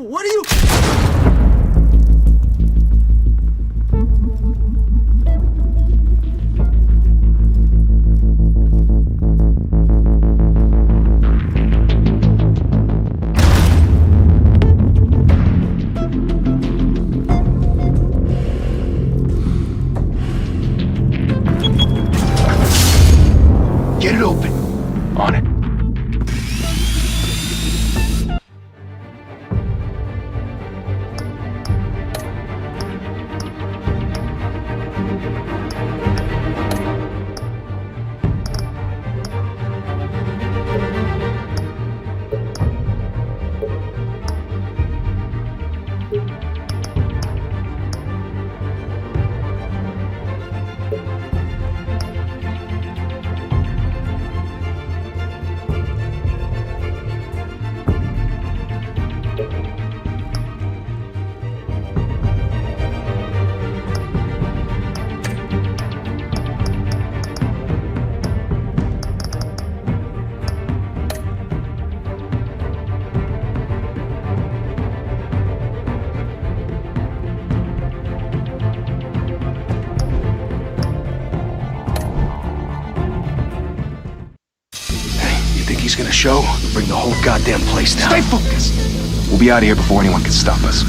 What are you... Get it open. On it. He's gonna show, bring the whole goddamn place down. Stay focused! We'll be out of here before anyone can stop us.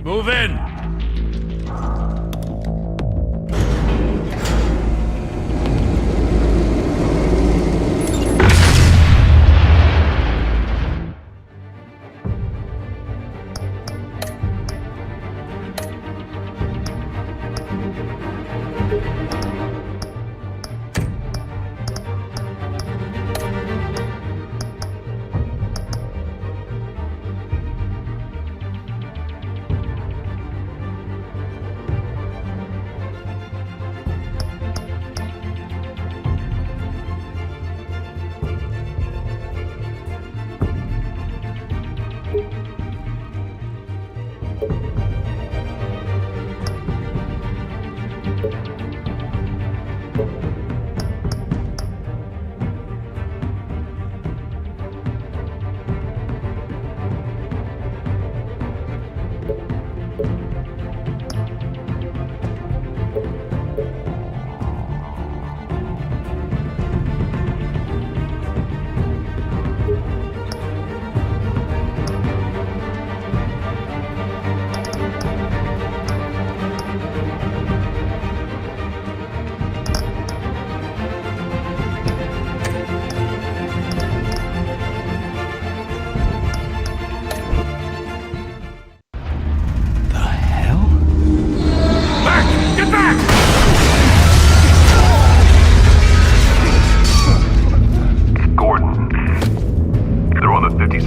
Move in!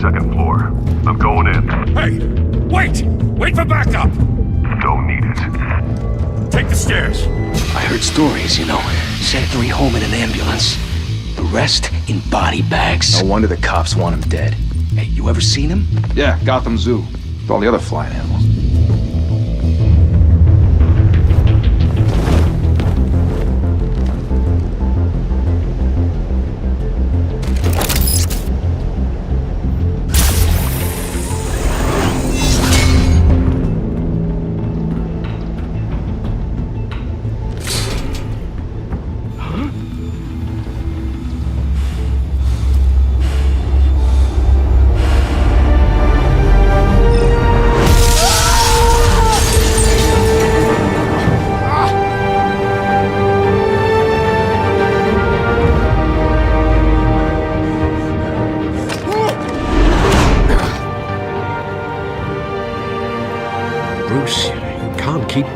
Second floor. I'm going in. Hey! Wait! Wait for backup! Don't need it. Take the stairs. I heard stories, you know. Sent 3 home in an ambulance. The rest in body bags. No wonder the cops want him dead. Hey, you ever seen him? Yeah, Gotham Zoo. With all the other flying animals.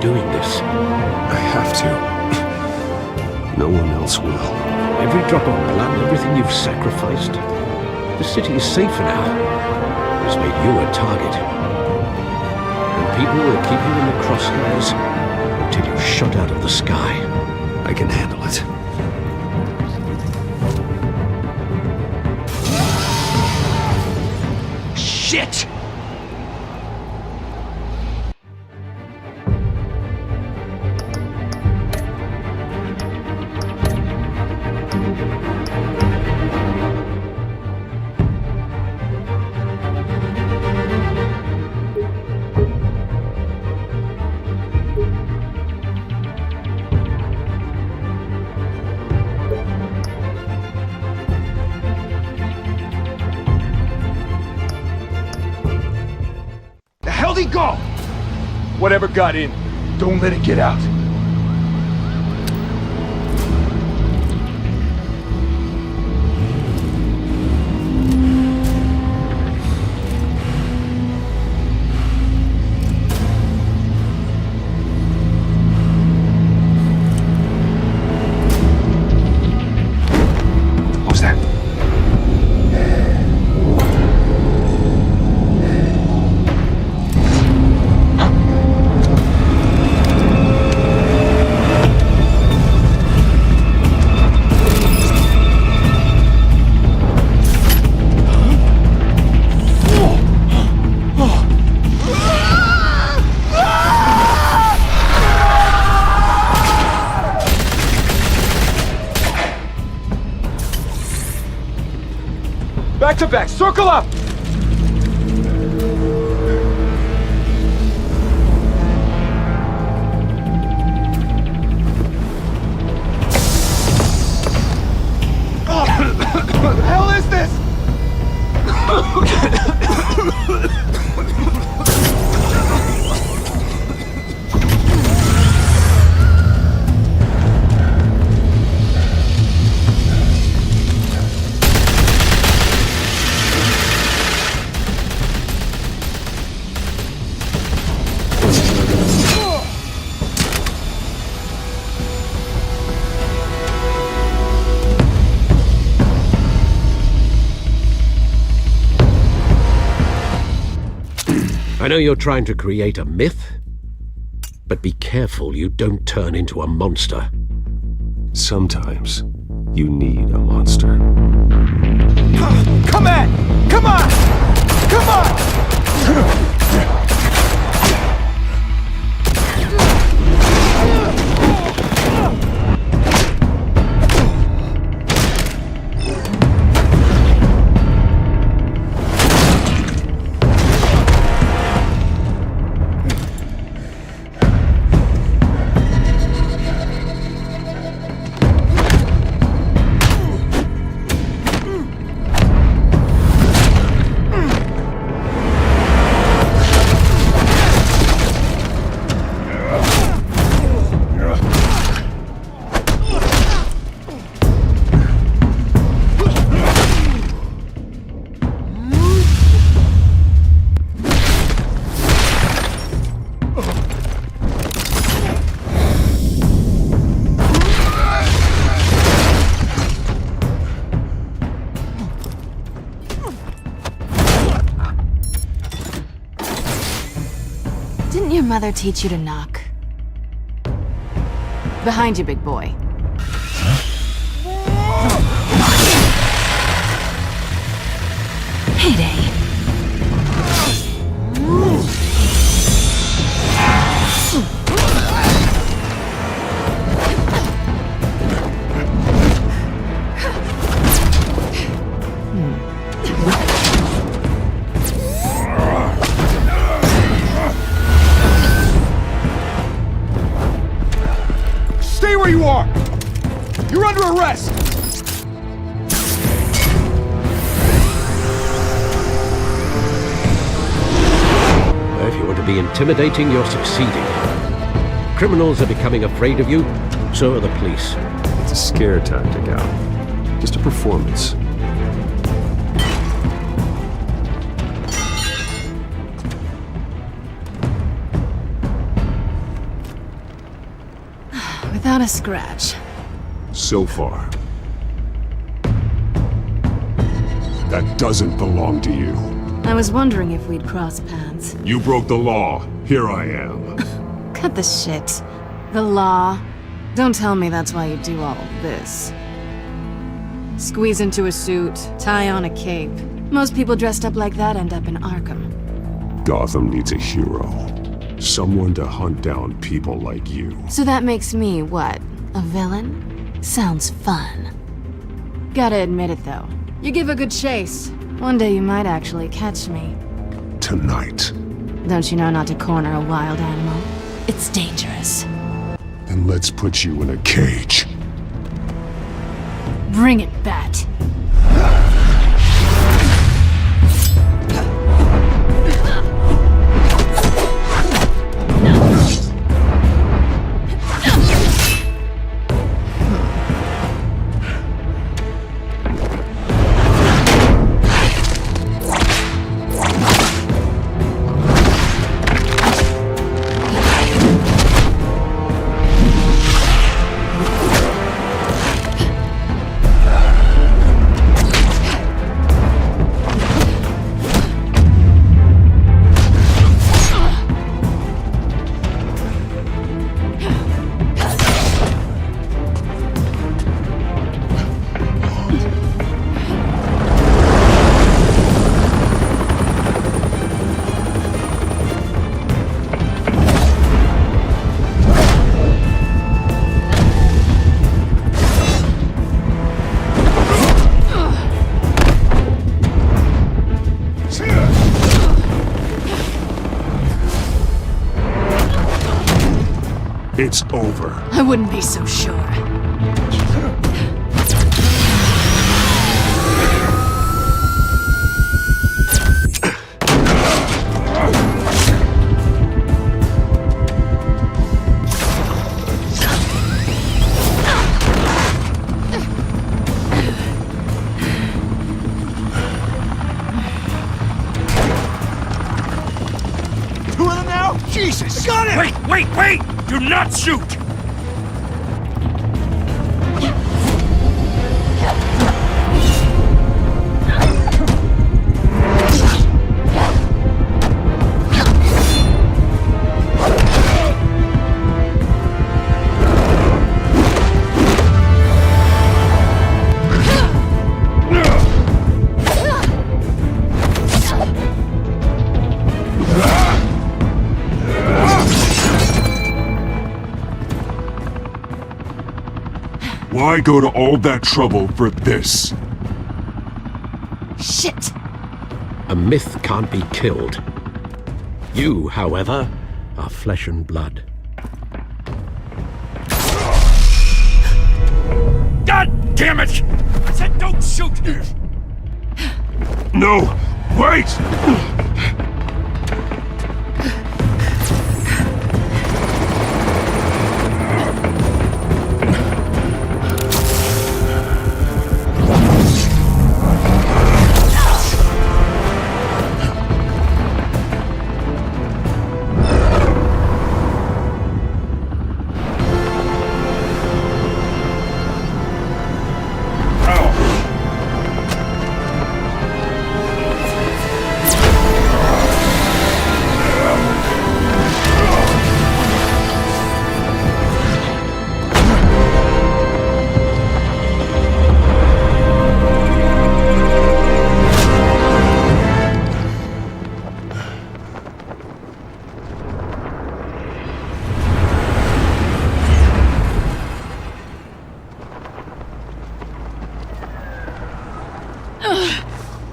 doing this. I have to. No one else will. Every drop of blood, everything you've sacrificed. The city is safer now. It has made you a target. And people will keep you in the crosshairs until you're shot out of the sky. I can handle it. Shit! The hell'd he go? Whatever got in, don't let it get out. What was that? Back to back, circle up! What the hell is this? I know you're trying to create a myth, but be careful you don't turn into a monster. Sometimes you need a monster. Come on! Come on! Come on! Didn't your mother teach you to knock? Behind you, big boy. Heyday. Stay where you are! You're under arrest! If you want to be intimidating, you're succeeding. Criminals are becoming afraid of you, so are the police. It's a scare tactic, Al. Just a performance. a scratch. So far. That doesn't belong to you. I was wondering if we'd cross paths. You broke the law. Here I am. Cut the shit. The law. Don't tell me that's why you do all this. Squeeze into a suit, tie on a cape. Most people dressed up like that end up in Arkham. Gotham needs a hero. Someone to hunt down people like you. So that makes me, what, a villain? Sounds fun. Gotta admit it though. You give a good chase. One day you might actually catch me. Tonight. Don't you know not to corner a wild animal? It's dangerous. Then let's put you in a cage. Bring it, Bat. It's over. I wouldn't be so sure. Two of them now? Jesus! Got it! Wait! Do not shoot! Why go to all that trouble for this? Shit! A myth can't be killed. You, however, are flesh and blood. God damn it! I said don't shoot! No! Wait!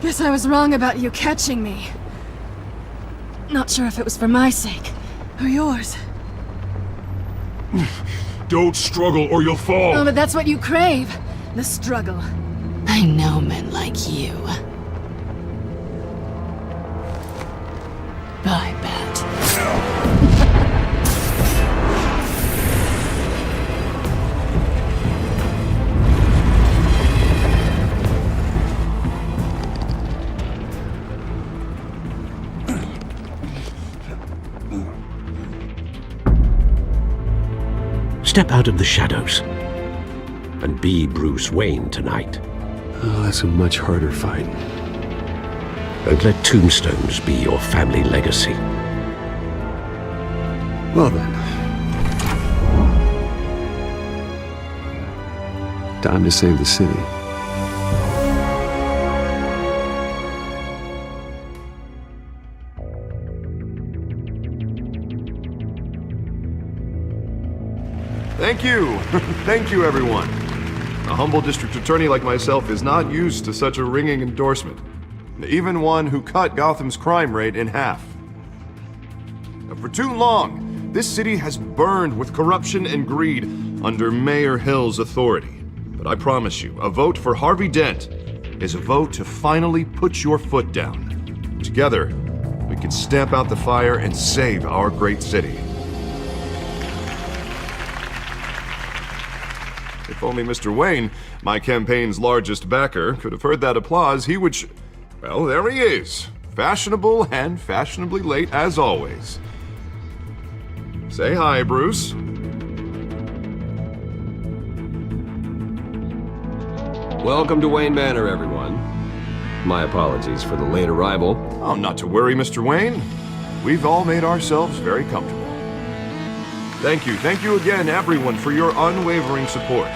Guess I was wrong about you catching me. Not sure if it was for my sake, or yours. Don't struggle or you'll fall! Oh, but that's what you crave. The struggle. I know men like you. Bye, Bat. step out of the shadows and be Bruce Wayne tonight. Oh, that's a much harder fight. And let tombstones be your family legacy. Well then. Time to save the city. Thank you. Thank you, everyone. A humble district attorney like myself is not used to such a ringing endorsement. Even one who cut Gotham's crime rate in half. For too long, this city has burned with corruption and greed under Mayor Hill's authority. But I promise you, a vote for Harvey Dent is a vote to finally put your foot down. Together, we can stamp out the fire and save our great city. If only Mr. Wayne, my campaign's largest backer, could have heard that applause, he would well, there he is. Fashionable and fashionably late as always. Say hi, Bruce. Welcome to Wayne Manor, everyone. My apologies for the late arrival. Oh, not to worry, Mr. Wayne. We've all made ourselves very comfortable. Thank you again, everyone, for your unwavering support.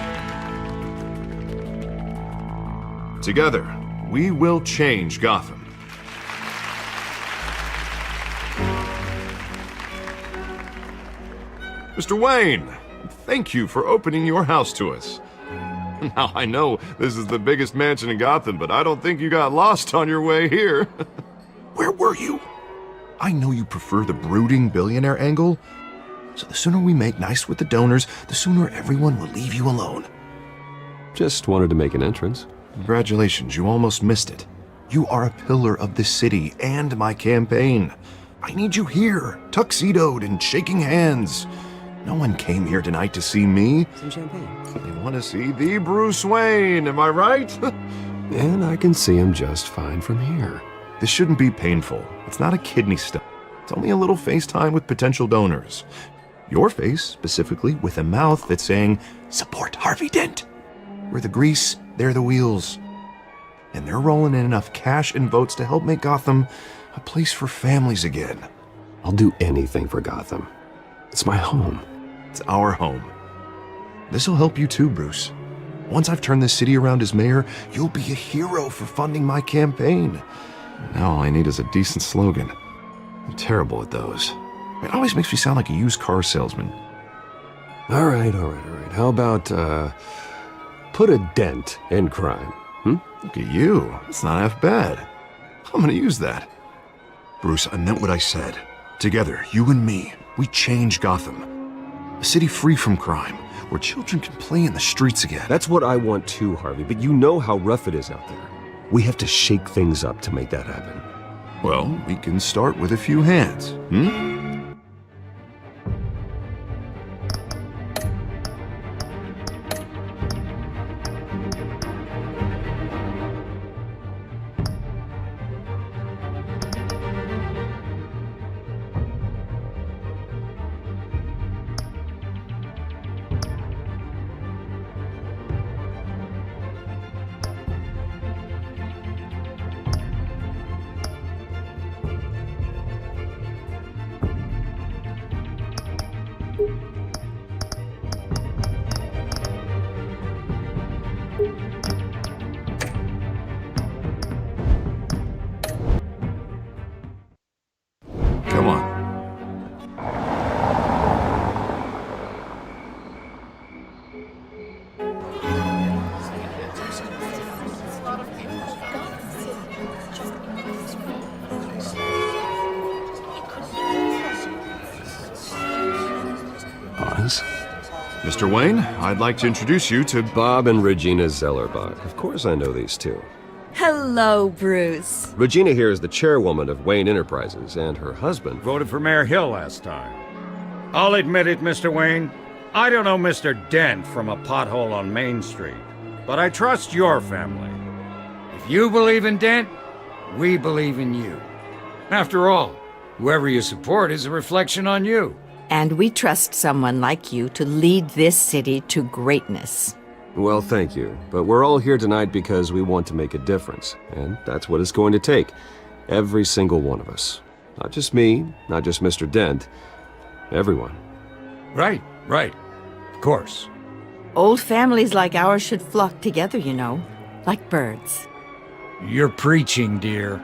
Together, we will change Gotham. Mr. Wayne, thank you for opening your house to us. Now, I know this is the biggest mansion in Gotham, but I don't think you got lost on your way here. Where were you? I know you prefer the brooding billionaire angle, so the sooner we make nice with the donors, the sooner everyone will leave you alone. Just wanted to make an entrance. Congratulations, you almost missed it. You are a pillar of this city and my campaign. I need you here, tuxedoed and shaking hands. No one came here tonight to see me. Some champagne. They want to see the Bruce Wayne, am I right? And I can see him just fine from here. This shouldn't be painful. It's not a kidney stone. It's only a little FaceTime with potential donors. Your face, specifically, with a mouth that's saying, support Harvey Dent. We're the grease, they're the wheels. And they're rolling in enough cash and votes to help make Gotham a place for families again. I'll do anything for Gotham. It's my home. It's our home. This'll help you too, Bruce. Once I've turned this city around as mayor, you'll be a hero for funding my campaign. Now all I need is a decent slogan. I'm terrible at those. It always makes me sound like a used car salesman. All right. How about, put a dent in crime? Look at you. It's not half bad. I'm gonna use that. Bruce, I meant what I said. Together, you and me, we change Gotham. A city free from crime, where children can play in the streets again. That's what I want too, Harvey, but you know how rough it is out there. We have to shake things up to make that happen. Well, we can start with a few hands, Come on. Oz? Mr. Wayne, I'd like to introduce you to Bob and Regina Zellerbach. Of course I know these two. Hello, Bruce. Regina here is the chairwoman of Wayne Enterprises, and her husband... Voted for Mayor Hill last time. I'll admit it, Mr. Wayne. I don't know Mr. Dent from a pothole on Main Street, but I trust your family. If you believe in Dent, we believe in you. After all, whoever you support is a reflection on you. And we trust someone like you to lead this city to greatness. Well, thank you. But we're all here tonight because we want to make a difference. And that's what it's going to take. Every single one of us. Not just me, not just Mr. Dent. Everyone. Right. Of course. Old families like ours should flock together, you know, like birds. You're preaching, dear.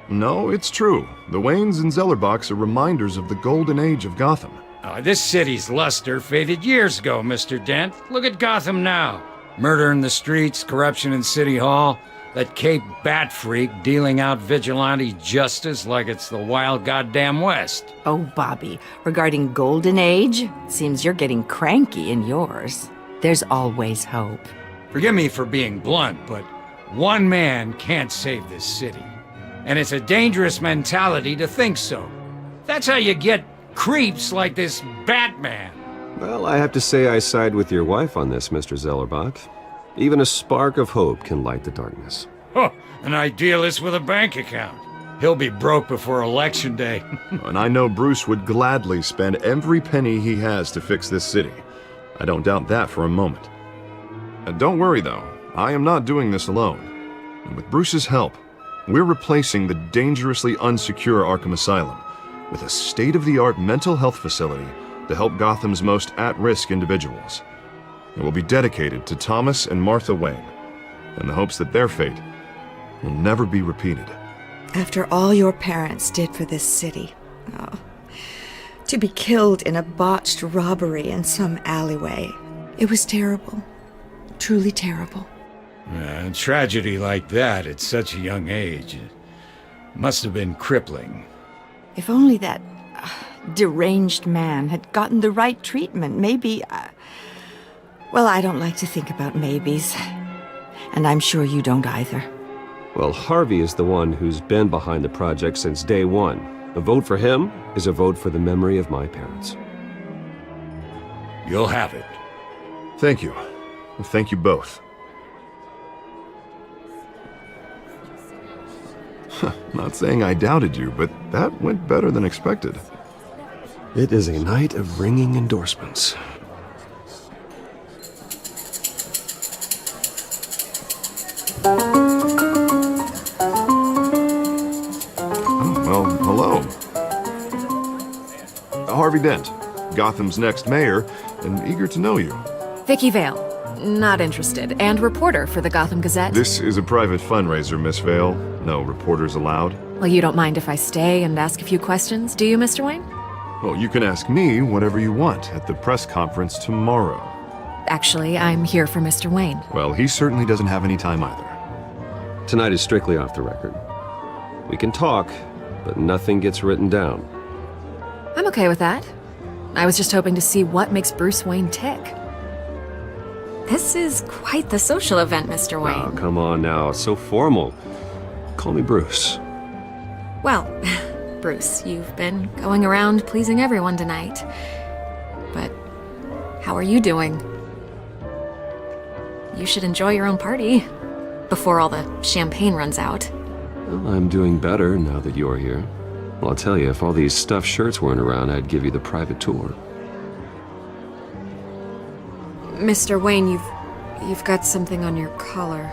No, it's true. The Waynes and Zellerbachs are reminders of the golden age of Gotham. This city's luster faded years ago, Mr. Dent. Look at Gotham now. Murder in the streets, corruption in City Hall, that Cape Bat freak dealing out vigilante justice like it's the wild goddamn West. Oh, Bobby, regarding Golden Age, seems you're getting cranky in yours. There's always hope. Forgive me for being blunt, but one man can't save this city. And it's a dangerous mentality to think so. That's how you get creeps like this Batman. Well, I have to say I side with your wife on this, Mr. Zellerbach. Even a spark of hope can light the darkness. Huh, an idealist with a bank account. He'll be broke before Election Day. And I know Bruce would gladly spend every penny he has to fix this city. I don't doubt that for a moment. And don't worry, though. I am not doing this alone. And with Bruce's help, we're replacing the dangerously unsecure Arkham Asylum with a state-of-the-art mental health facility to help Gotham's most at-risk individuals. It will be dedicated to Thomas and Martha Wayne, in the hopes that their fate will never be repeated. After all your parents did for this city, to be killed in a botched robbery in some alleyway, it was terrible. Truly terrible. A tragedy like that at such a young age, it must have been crippling. If only that deranged man had gotten the right treatment, maybe... Well, I don't like to think about maybes. And I'm sure you don't either. Well, Harvey is the one who's been behind the project since day one. A vote for him is a vote for the memory of my parents. You'll have it. Thank you. Thank you both. Not saying I doubted you, but that went better than expected. It is a night of ringing endorsements. Well, hello. Harvey Dent, Gotham's next mayor, and eager to know you. Vicky Vale. Not interested. And reporter for the Gotham Gazette. This is a private fundraiser, Miss Vale. No reporters allowed. Well, you don't mind if I stay and ask a few questions, do you, Mr. Wayne? Well, you can ask me whatever you want at the press conference tomorrow. Actually, I'm here for Mr. Wayne. Well, he certainly doesn't have any time either. Tonight is strictly off the record. We can talk, but nothing gets written down. I'm okay with that. I was just hoping to see what makes Bruce Wayne tick. This is quite the social event, Mr. Wayne. Oh, come on now. It's so formal. Call me Bruce. Well, Bruce, you've been going around pleasing everyone tonight. But how are you doing? You should enjoy your own party before all the champagne runs out. Well, I'm doing better now that you're here. Well, I'll tell you, if all these stuffed shirts weren't around, I'd give you the private tour. Mr. Wayne, you've got something on your collar.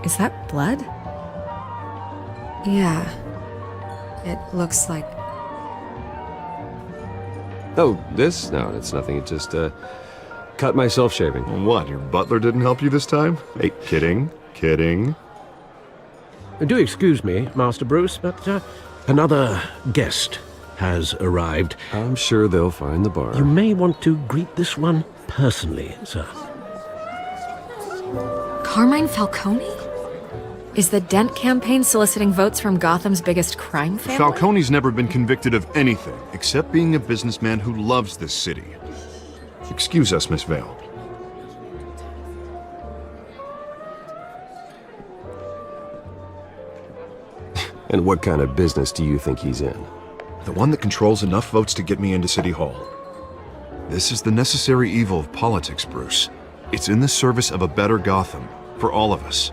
Is that blood? Yeah. It looks like... Oh, this? No, it's nothing. It just, cut myself shaving. What, your butler didn't help you this time? Hey, kidding. Do excuse me, Master Bruce, but another guest has arrived. I'm sure they'll find the bar. You may want to greet this one personally, sir. Carmine Falcone? Is the Dent campaign soliciting votes from Gotham's biggest crime family? Falcone's never been convicted of anything except being a businessman who loves this city. Excuse us, Miss Vale. And what kind of business do you think he's in? The one that controls enough votes to get me into City Hall. This is the necessary evil of politics, Bruce. It's in the service of a better Gotham, for all of us.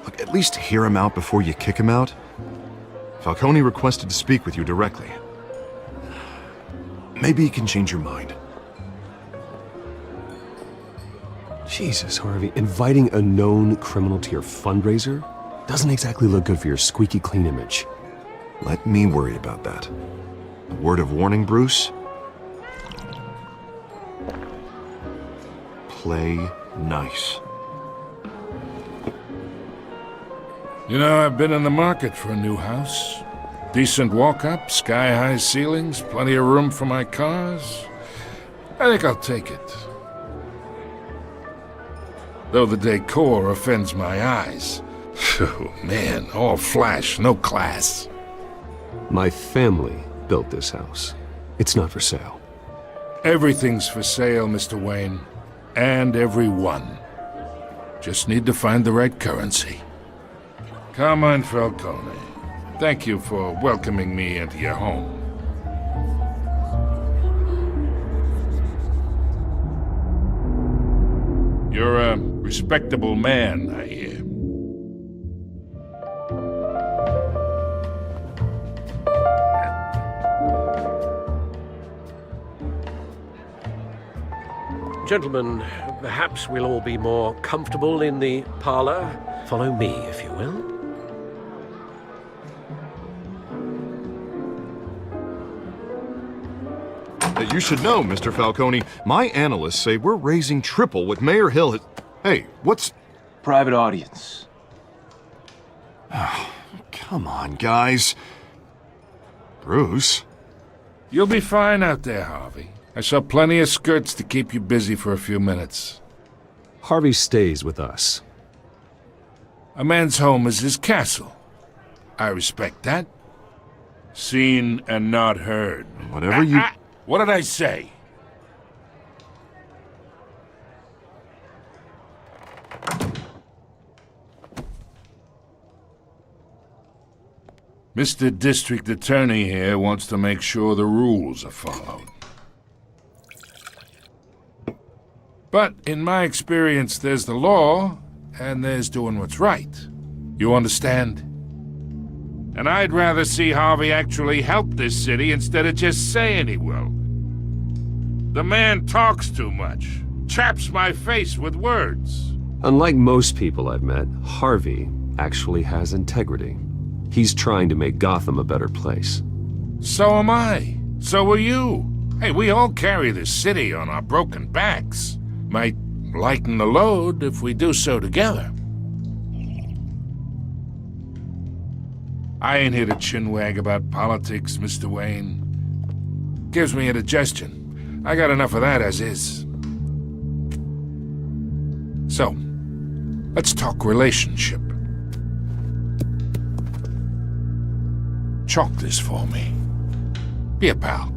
Look, at least hear him out before you kick him out. Falcone requested to speak with you directly. Maybe he can change your mind. Jesus, Harvey, inviting a known criminal to your fundraiser doesn't exactly look good for your squeaky clean image. Let me worry about that. A word of warning, Bruce? Play nice. You know, I've been in the market for a new house. Decent walk-up, sky-high ceilings, plenty of room for my cars. I think I'll take it. Though the decor offends my eyes. Oh, man, all flash, no class. My family built this house. It's not for sale. Everything's for sale, Mr. Wayne. And everyone. Just need to find the right currency. Carmine Falcone, thank you for welcoming me into your home. You're a respectable man, I hear. Gentlemen, perhaps we'll all be more comfortable in the parlor. Follow me, if you will. You should know, Mr. Falcone, my analysts say we're raising triple what Mayor Hill has... Hey, what's... Private audience. Oh, come on, guys. Bruce? You'll be fine out there, Harvey. I saw plenty of skirts to keep you busy for a few minutes. Harvey stays with us. A man's home is his castle. I respect that. Seen and not heard. Whatever you... What did I say? Mr. District Attorney here wants to make sure the rules are followed. But in my experience, there's the law, and there's doing what's right. You understand? And I'd rather see Harvey actually help this city instead of just saying he will. The man talks too much, chaps my face with words. Unlike most people I've met, Harvey actually has integrity. He's trying to make Gotham a better place. So am I. So are you. Hey, we all carry this city on our broken backs. Might lighten the load if we do so together. I ain't here to chinwag about politics, Mr. Wayne. Gives me indigestion. I got enough of that as is. So, let's talk relationship. Chalk this for me. Be a pal.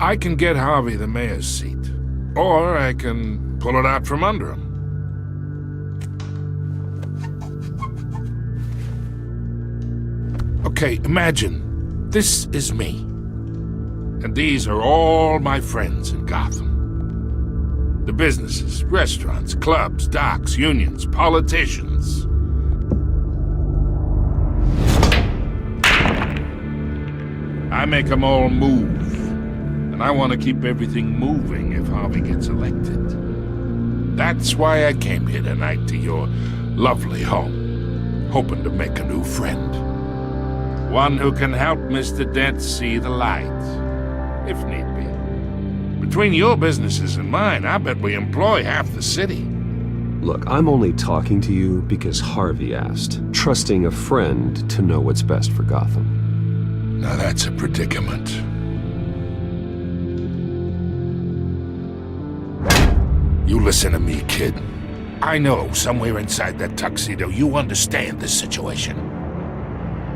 I can get Harvey the mayor's seat, or I can pull it out from under him. Okay, imagine this is me. And these are all my friends in Gotham. The businesses, restaurants, clubs, docks, unions, politicians. I make them all move. And I want to keep everything moving if Harvey gets elected. That's why I came here tonight to your lovely home, hoping to make a new friend. One who can help Mr. Dent see the light, if need be. Between your businesses and mine, I bet we employ half the city. Look, I'm only talking to you because Harvey asked, trusting a friend to know what's best for Gotham. Now that's a predicament. You listen to me, kid. I know somewhere inside that tuxedo you understand this situation.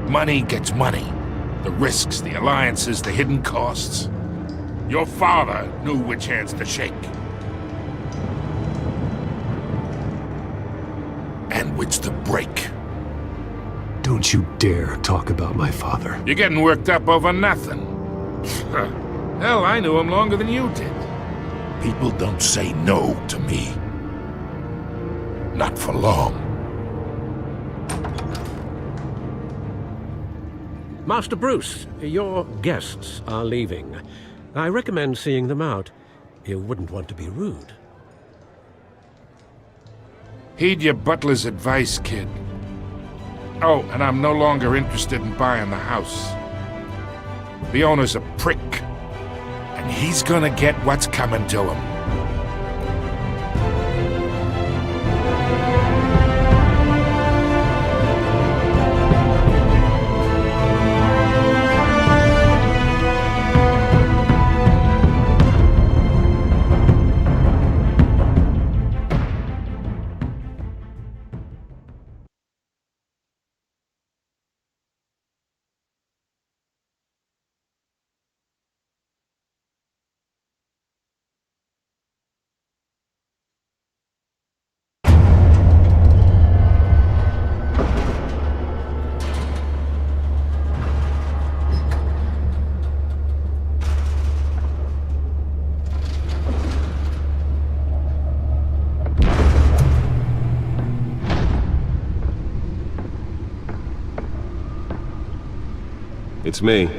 Money gets money. The risks, the alliances, the hidden costs. Your father knew which hands to shake. And which to break. Don't you dare talk about my father. You're getting worked up over nothing. Hell, I knew him longer than you did. People don't say no to me. Not for long. Master Bruce, your guests are leaving. I recommend seeing them out. You wouldn't want to be rude. Heed your butler's advice, kid. Oh, and I'm no longer interested in buying the house. The owner's a prick, and he's gonna get what's coming to him. It's me.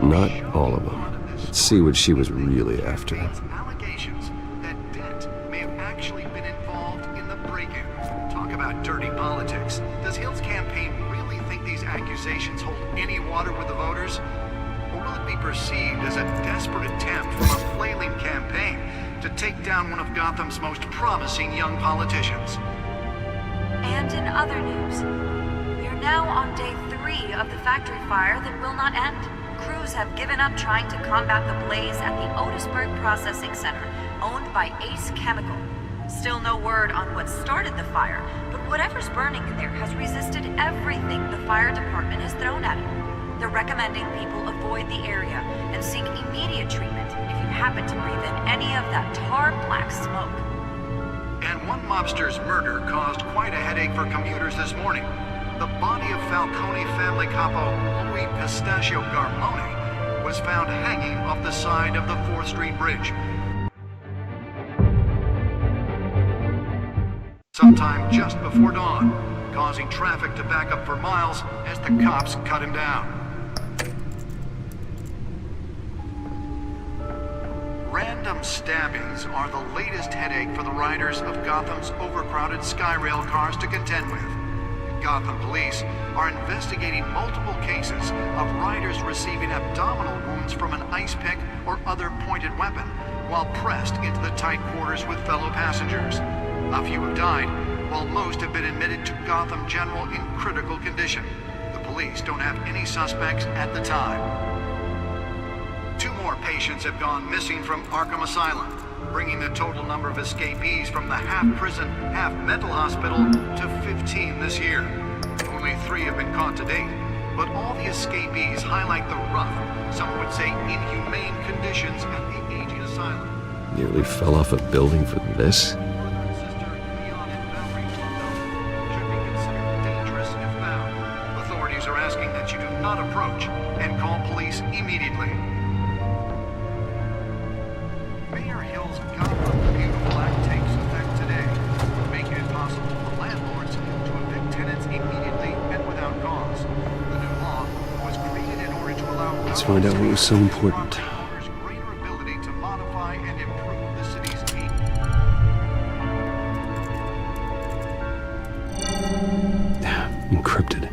Not all of them. Let's see what she was really after. Allegations that Dent may have actually been involved in the break-in. Talk about dirty politics. Does Hill's campaign really think these accusations hold any water with the voters? Or will it be perceived as a desperate attempt from a flailing campaign to take down one of Gotham's most promising young politicians? And in other news, we are now on day 3 of the factory fire that will not end. Crews have given up trying to combat the blaze at the Otisburg Processing Center, owned by Ace Chemical. Still no word on what started the fire, but whatever's burning in there has resisted everything the fire department has thrown at it. They're recommending people avoid the area and seek immediate treatment if you happen to breathe in any of that tar-black smoke. And one mobster's murder caused quite a headache for commuters this morning. The body of Falcone family capo Louis Pistachio Garmone was found hanging off the side of the 4th Street Bridge. Sometime just before dawn, causing traffic to back up for miles as the cops cut him down. Random stabbings are the latest headache for the riders of Gotham's overcrowded Skyrail cars to contend with. Gotham police are investigating multiple cases of riders receiving abdominal wounds from an ice pick or other pointed weapon while pressed into the tight quarters with fellow passengers. A few have died, while most have been admitted to Gotham General in critical condition. The police don't have any suspects at the time. 2 more patients have gone missing from Arkham Asylum, bringing the total number of escapees from the half-prison, half-mental hospital to 15 this year. Only 3 have been caught to date, but all the escapees highlight the rough, some would say inhumane conditions at the aging asylum. Nearly fell off a building for this? Authorities are asking that you do not approach and call police immediately. Mayor Hill's Gotham Beautiful Act takes effect today, making it possible for landlords Let's find out what was so important. Encrypted.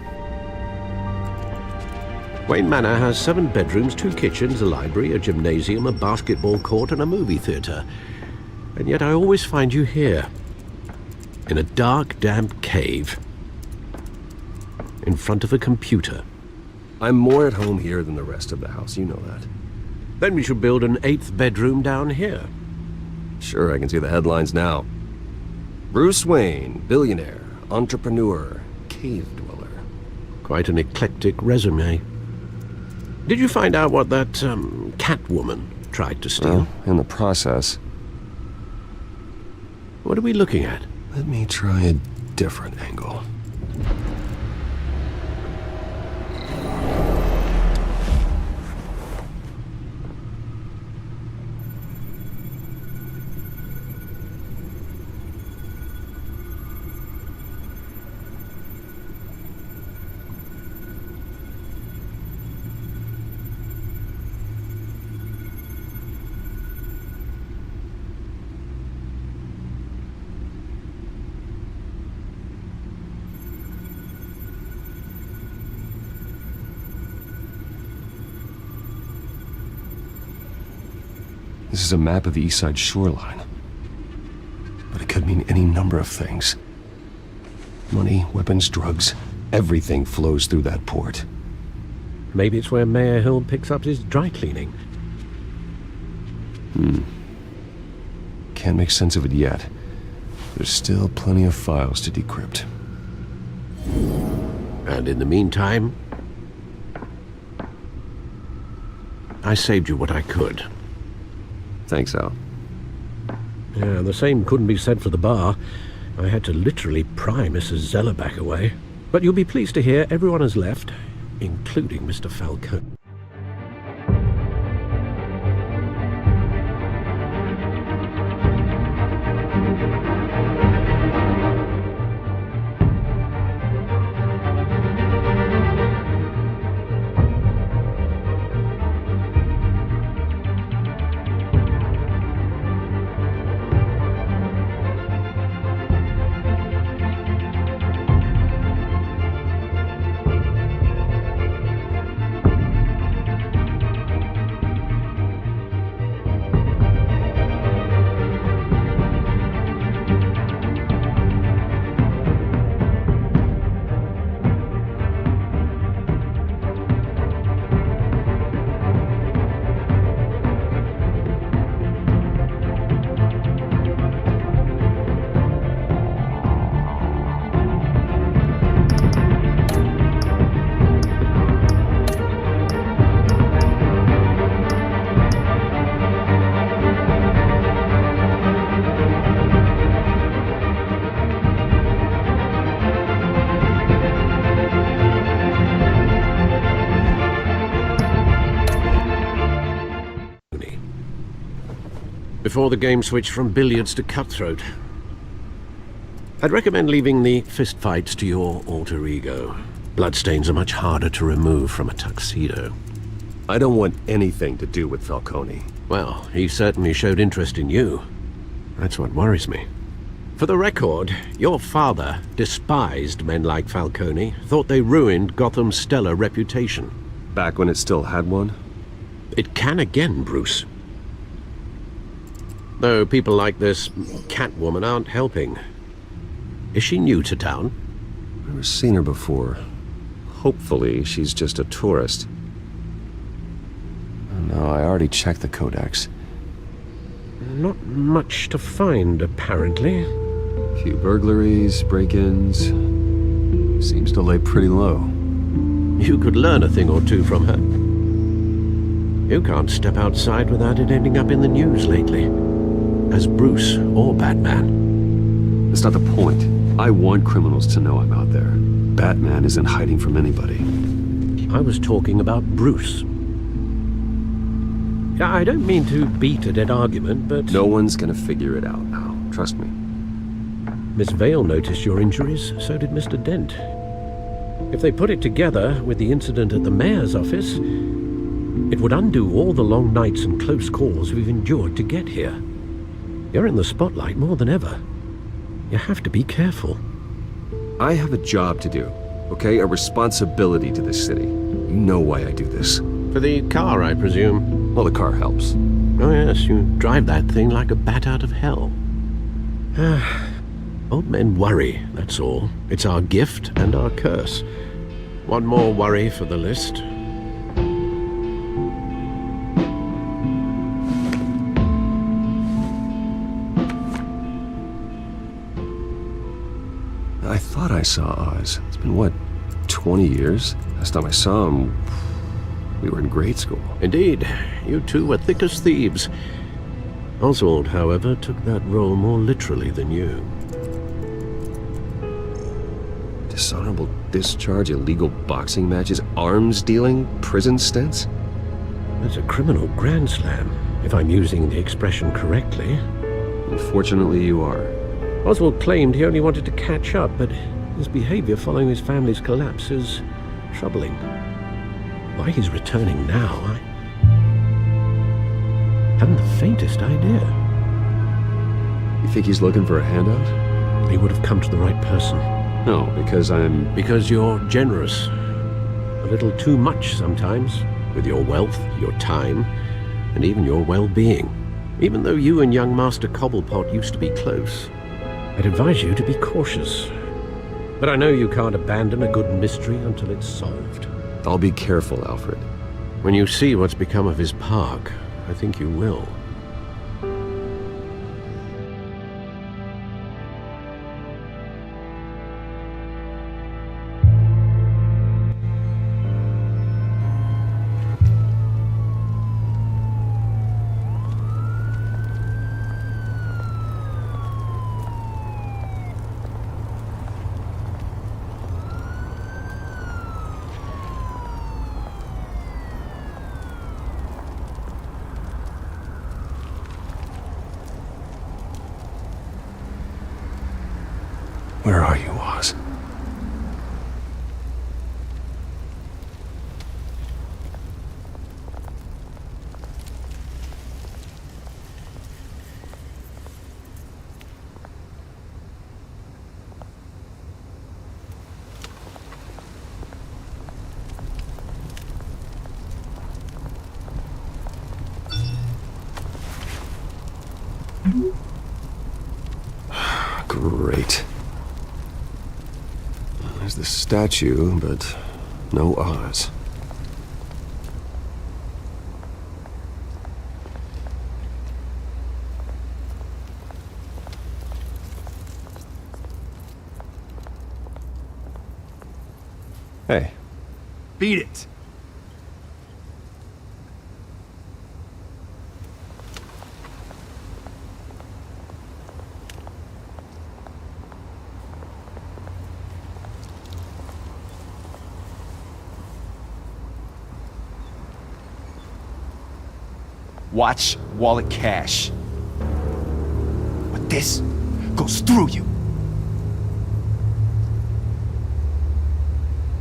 Wayne Manor has 7 bedrooms, 2 kitchens, a library, a gymnasium, a basketball court, and a movie theater. And yet I always find you here. In a dark, damp cave. In front of a computer. I'm more at home here than the rest of the house, you know that. Then we should build an 8th bedroom down here. Sure, I can see the headlines now. Bruce Wayne, billionaire, entrepreneur, cave dweller. Quite an eclectic resume. Did you find out what that, Catwoman tried to steal? Well, in the process. What are we looking at? Let me try a different angle. This is a map of the East Side shoreline. But it could mean any number of things. Money, weapons, drugs, everything flows through that port. Maybe it's where Mayor Hill picks up his dry cleaning. Can't make sense of it yet. There's still plenty of files to decrypt. And in the meantime, I saved you what I could. Thanks, Al. Yeah, the same couldn't be said for the bar. I had to literally pry Mrs. Zellerback away. But you'll be pleased to hear everyone has left, including Mr. Falcone. Before the game switched from billiards to cutthroat. I'd recommend leaving the fistfights to your alter ego. Bloodstains are much harder to remove from a tuxedo. I don't want anything to do with Falcone. Well, he certainly showed interest in you. That's what worries me. For the record, your father despised men like Falcone, thought they ruined Gotham's stellar reputation. Back when it still had one? It can again, Bruce. Though people like this Catwoman aren't helping. Is she new to town? Never seen her before. Hopefully, she's just a tourist. No, I already checked the codex. Not much to find, apparently. A few burglaries, break-ins. Seems to lay pretty low. You could learn a thing or two from her. You can't step outside without it ending up in the news lately. As Bruce or Batman. That's not the point. I want criminals to know I'm out there. Batman isn't hiding from anybody. I was talking about Bruce. I don't mean to beat a dead argument, but... No one's gonna figure it out now. Trust me. Miss Vale noticed your injuries, so did Mr. Dent. If they put it together with the incident at the mayor's office, It would undo all the long nights and close calls we've endured to get here. You're in the spotlight more than ever. You have to be careful. I have a job to do, okay? A responsibility to this city. You know why I do this. For the car, I presume? Well, the car helps. Oh yes, you drive that thing like a bat out of hell. Old men worry, that's all. It's our gift and our curse. One more worry for the list. I thought I saw Oz. It's been, what, 20 years? Last time I saw him, we were in grade school. Indeed, you two were thick as thieves. Oswald, however, took that role more literally than you. Dishonorable discharge, illegal boxing matches, arms dealing, prison stints? That's a criminal grand slam, if I'm using the expression correctly. Unfortunately, you are. Oswald claimed he only wanted to catch up, but his behavior following his family's collapse is troubling. Why he's returning now, I haven't the faintest idea. You think he's looking for a handout? He would have come to the right person. No, Because you're generous. A little too much sometimes, with your wealth, your time, and even your well-being. Even though you and young Master Cobblepot used to be close, I'd advise you to be cautious. But I know you can't abandon a good mystery until it's solved. I'll be careful, Alfred. When you see what's become of his park, I think you will. Where are you, Oz? Great. There's the statue, but no Oz. Hey. Beat it. Watch wallet cash. But this goes through you.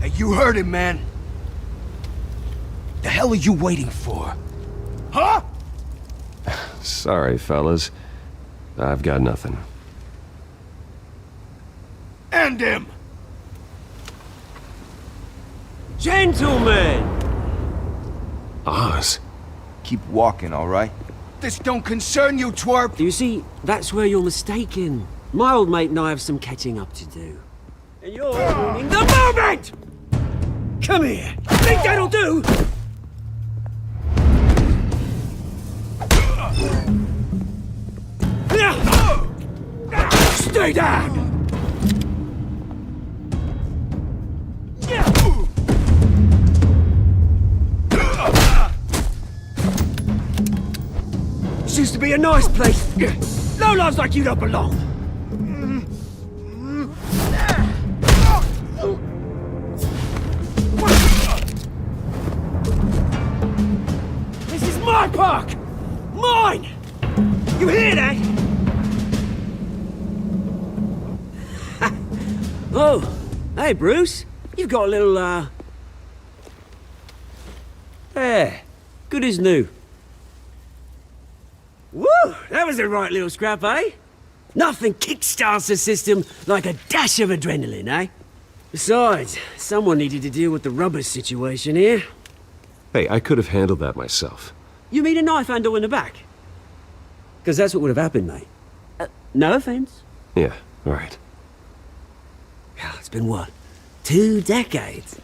Hey, you heard him, man. The hell are you waiting for? Huh? Sorry, fellas. I've got nothing. End him! Gentlemen! Oz. Keep walking, all right? This don't concern you, twerp! You see, that's where you're mistaken. My old mate and I have some catching up to do. And you're ruining the moment! Come here! Think that'll do? Stay down! This used to be a nice place. No lives like you don't belong. This is my park! Mine! You hear that? Oh, hey Bruce. You've got a little, There. Good as new. Woo! That was a right little scrap, eh? Nothing kickstarts the system like a dash of adrenaline, eh? Besides, someone needed to deal with the rubber situation here. Hey, I could have handled that myself. You mean a knife handle in the back? Because that's what would have happened, mate. No offense. Yeah, all right. Yeah, it's been what? 2 decades?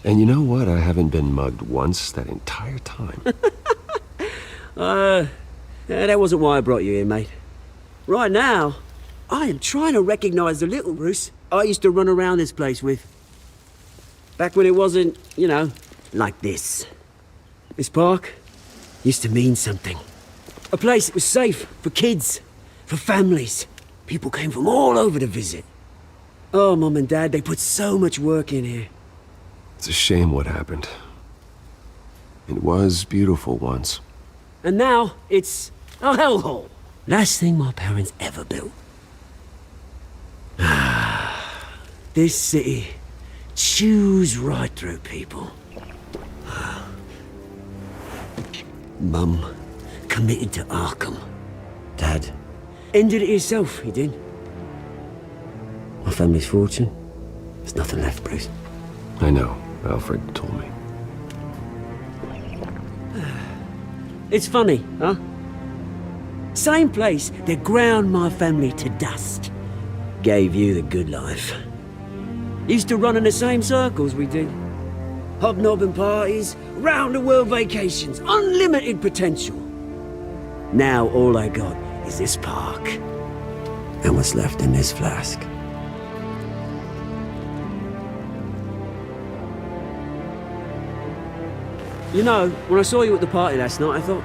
And you know what? I haven't been mugged once that entire time. That wasn't why I brought you here, mate. Right now, I am trying to recognize the little Bruce I used to run around this place with. Back when it wasn't, you know, like this. This park used to mean something. A place that was safe for kids, for families. People came from all over to visit. Oh, Mum and Dad, they put so much work in here. It's a shame what happened. It was beautiful once. And now, it's a hellhole. Last thing my parents ever built. This city chews right through people. Mum committed to Arkham. Dad ended it himself, he did. My family's fortune, there's nothing left, Bruce. I know. Alfred told me. It's funny, huh? Same place that ground my family to dust gave you the good life. Used to run in the same circles we did. Hobnobbing parties, round-the-world vacations, unlimited potential. Now all I got is this park, and what's left in this flask. You know, when I saw you at the party last night, I thought,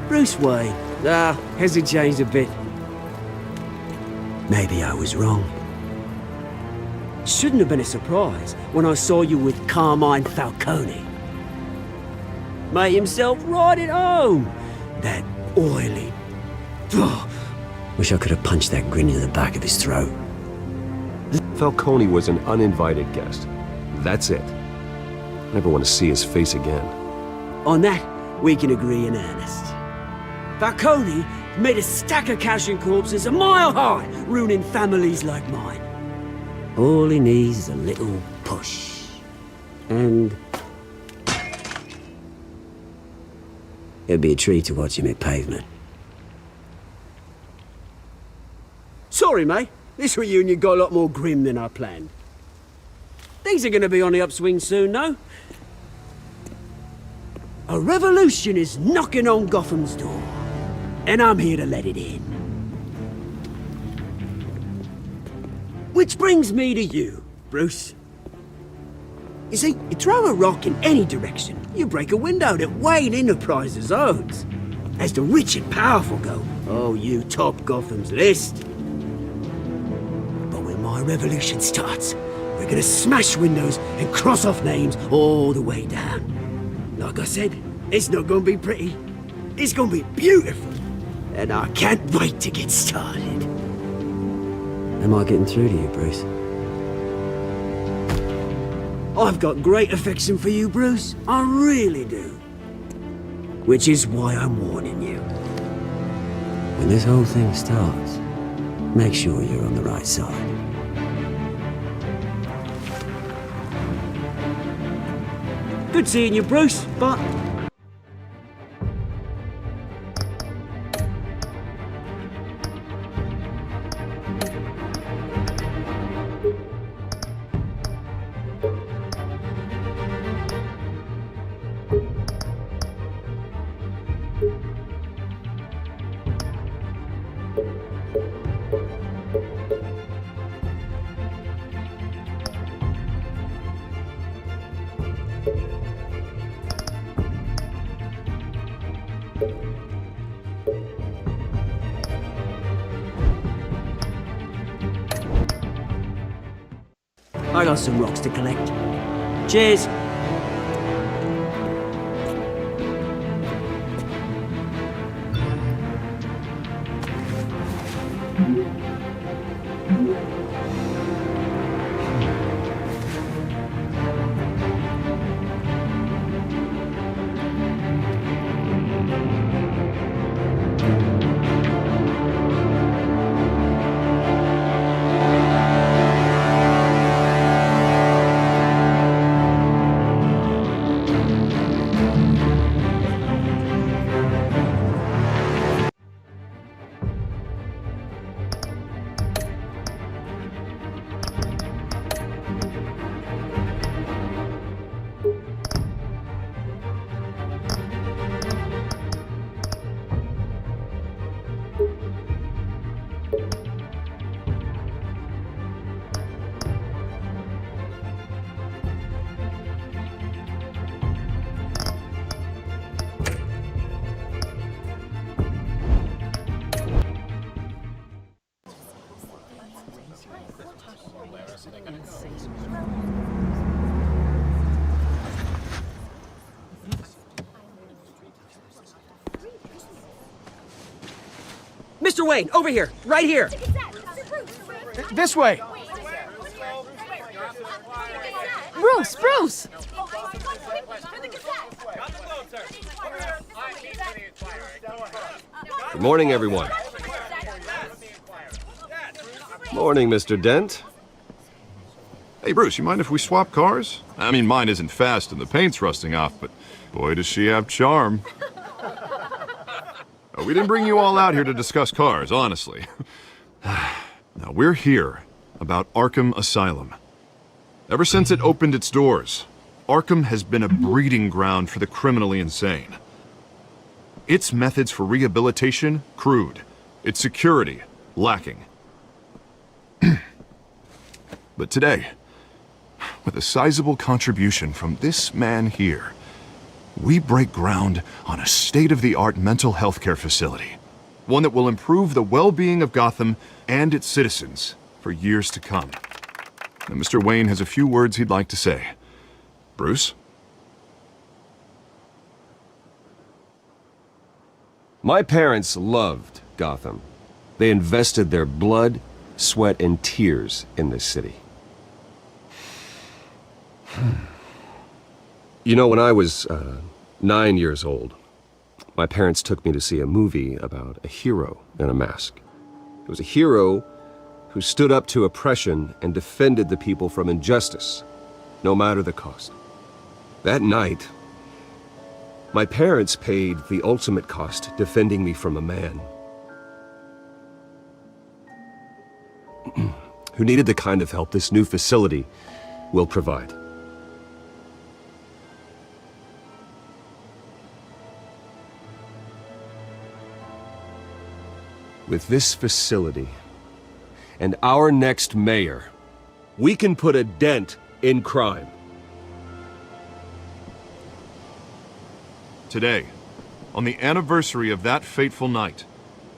Bruce Wayne, has he changed a bit? Maybe I was wrong. Shouldn't have been a surprise when I saw you with Carmine Falcone. Made himself right at home. That oily... Wish I could have punched that grin in the back of his throat. Falcone was an uninvited guest. That's it. Never want to see his face again. On that, we can agree in earnest. Falcone made a stack of cash and corpses a mile high, ruining families like mine. All he needs is a little push. And... it'd be a treat to watch him hit pavement. Sorry, mate. This reunion got a lot more grim than I planned. Things are gonna be on the upswing soon, no? A revolution is knocking on Gotham's door, and I'm here to let it in. Which brings me to you, Bruce. You see, you throw a rock in any direction, you break a window that Wayne Enterprises owns. As the rich and powerful go, oh, you top Gotham's list. But when my revolution starts, we're gonna smash windows and cross off names all the way down. Like I said, it's not gonna be pretty. It's gonna be beautiful. And I can't wait to get started. Am I getting through to you, Bruce? I've got great affection for you, Bruce. I really do. Which is why I'm warning you. When this whole thing starts, make sure you're on the right side. Good seeing you, Bruce, but... I got some rocks to collect. Cheers. Mr. Wayne, over here, right here. This way. Bruce! Good morning, everyone. Morning, Mr. Dent. Hey, Bruce, you mind if we swap cars? I mean, mine isn't fast and the paint's rusting off, but boy, does she have charm. We didn't bring you all out here to discuss cars, honestly. Now, we're here about Arkham Asylum. Ever since it opened its doors, Arkham has been a breeding ground for the criminally insane. Its methods for rehabilitation, crude. Its security, lacking. But today, with a sizable contribution from this man here, we break ground on a state-of-the-art mental health care facility. One that will improve the well-being of Gotham and its citizens for years to come. Now, Mr. Wayne has a few words he'd like to say. Bruce? My parents loved Gotham. They invested their blood, sweat, and tears in this city. You know, when I was 9 years old, my parents took me to see a movie about a hero in a mask. It was a hero who stood up to oppression and defended the people from injustice, no matter the cost. That night, my parents paid the ultimate cost defending me from a man who needed the kind of help this new facility will provide. With this facility and our next mayor, we can put a dent in crime. Today, on the anniversary of that fateful night,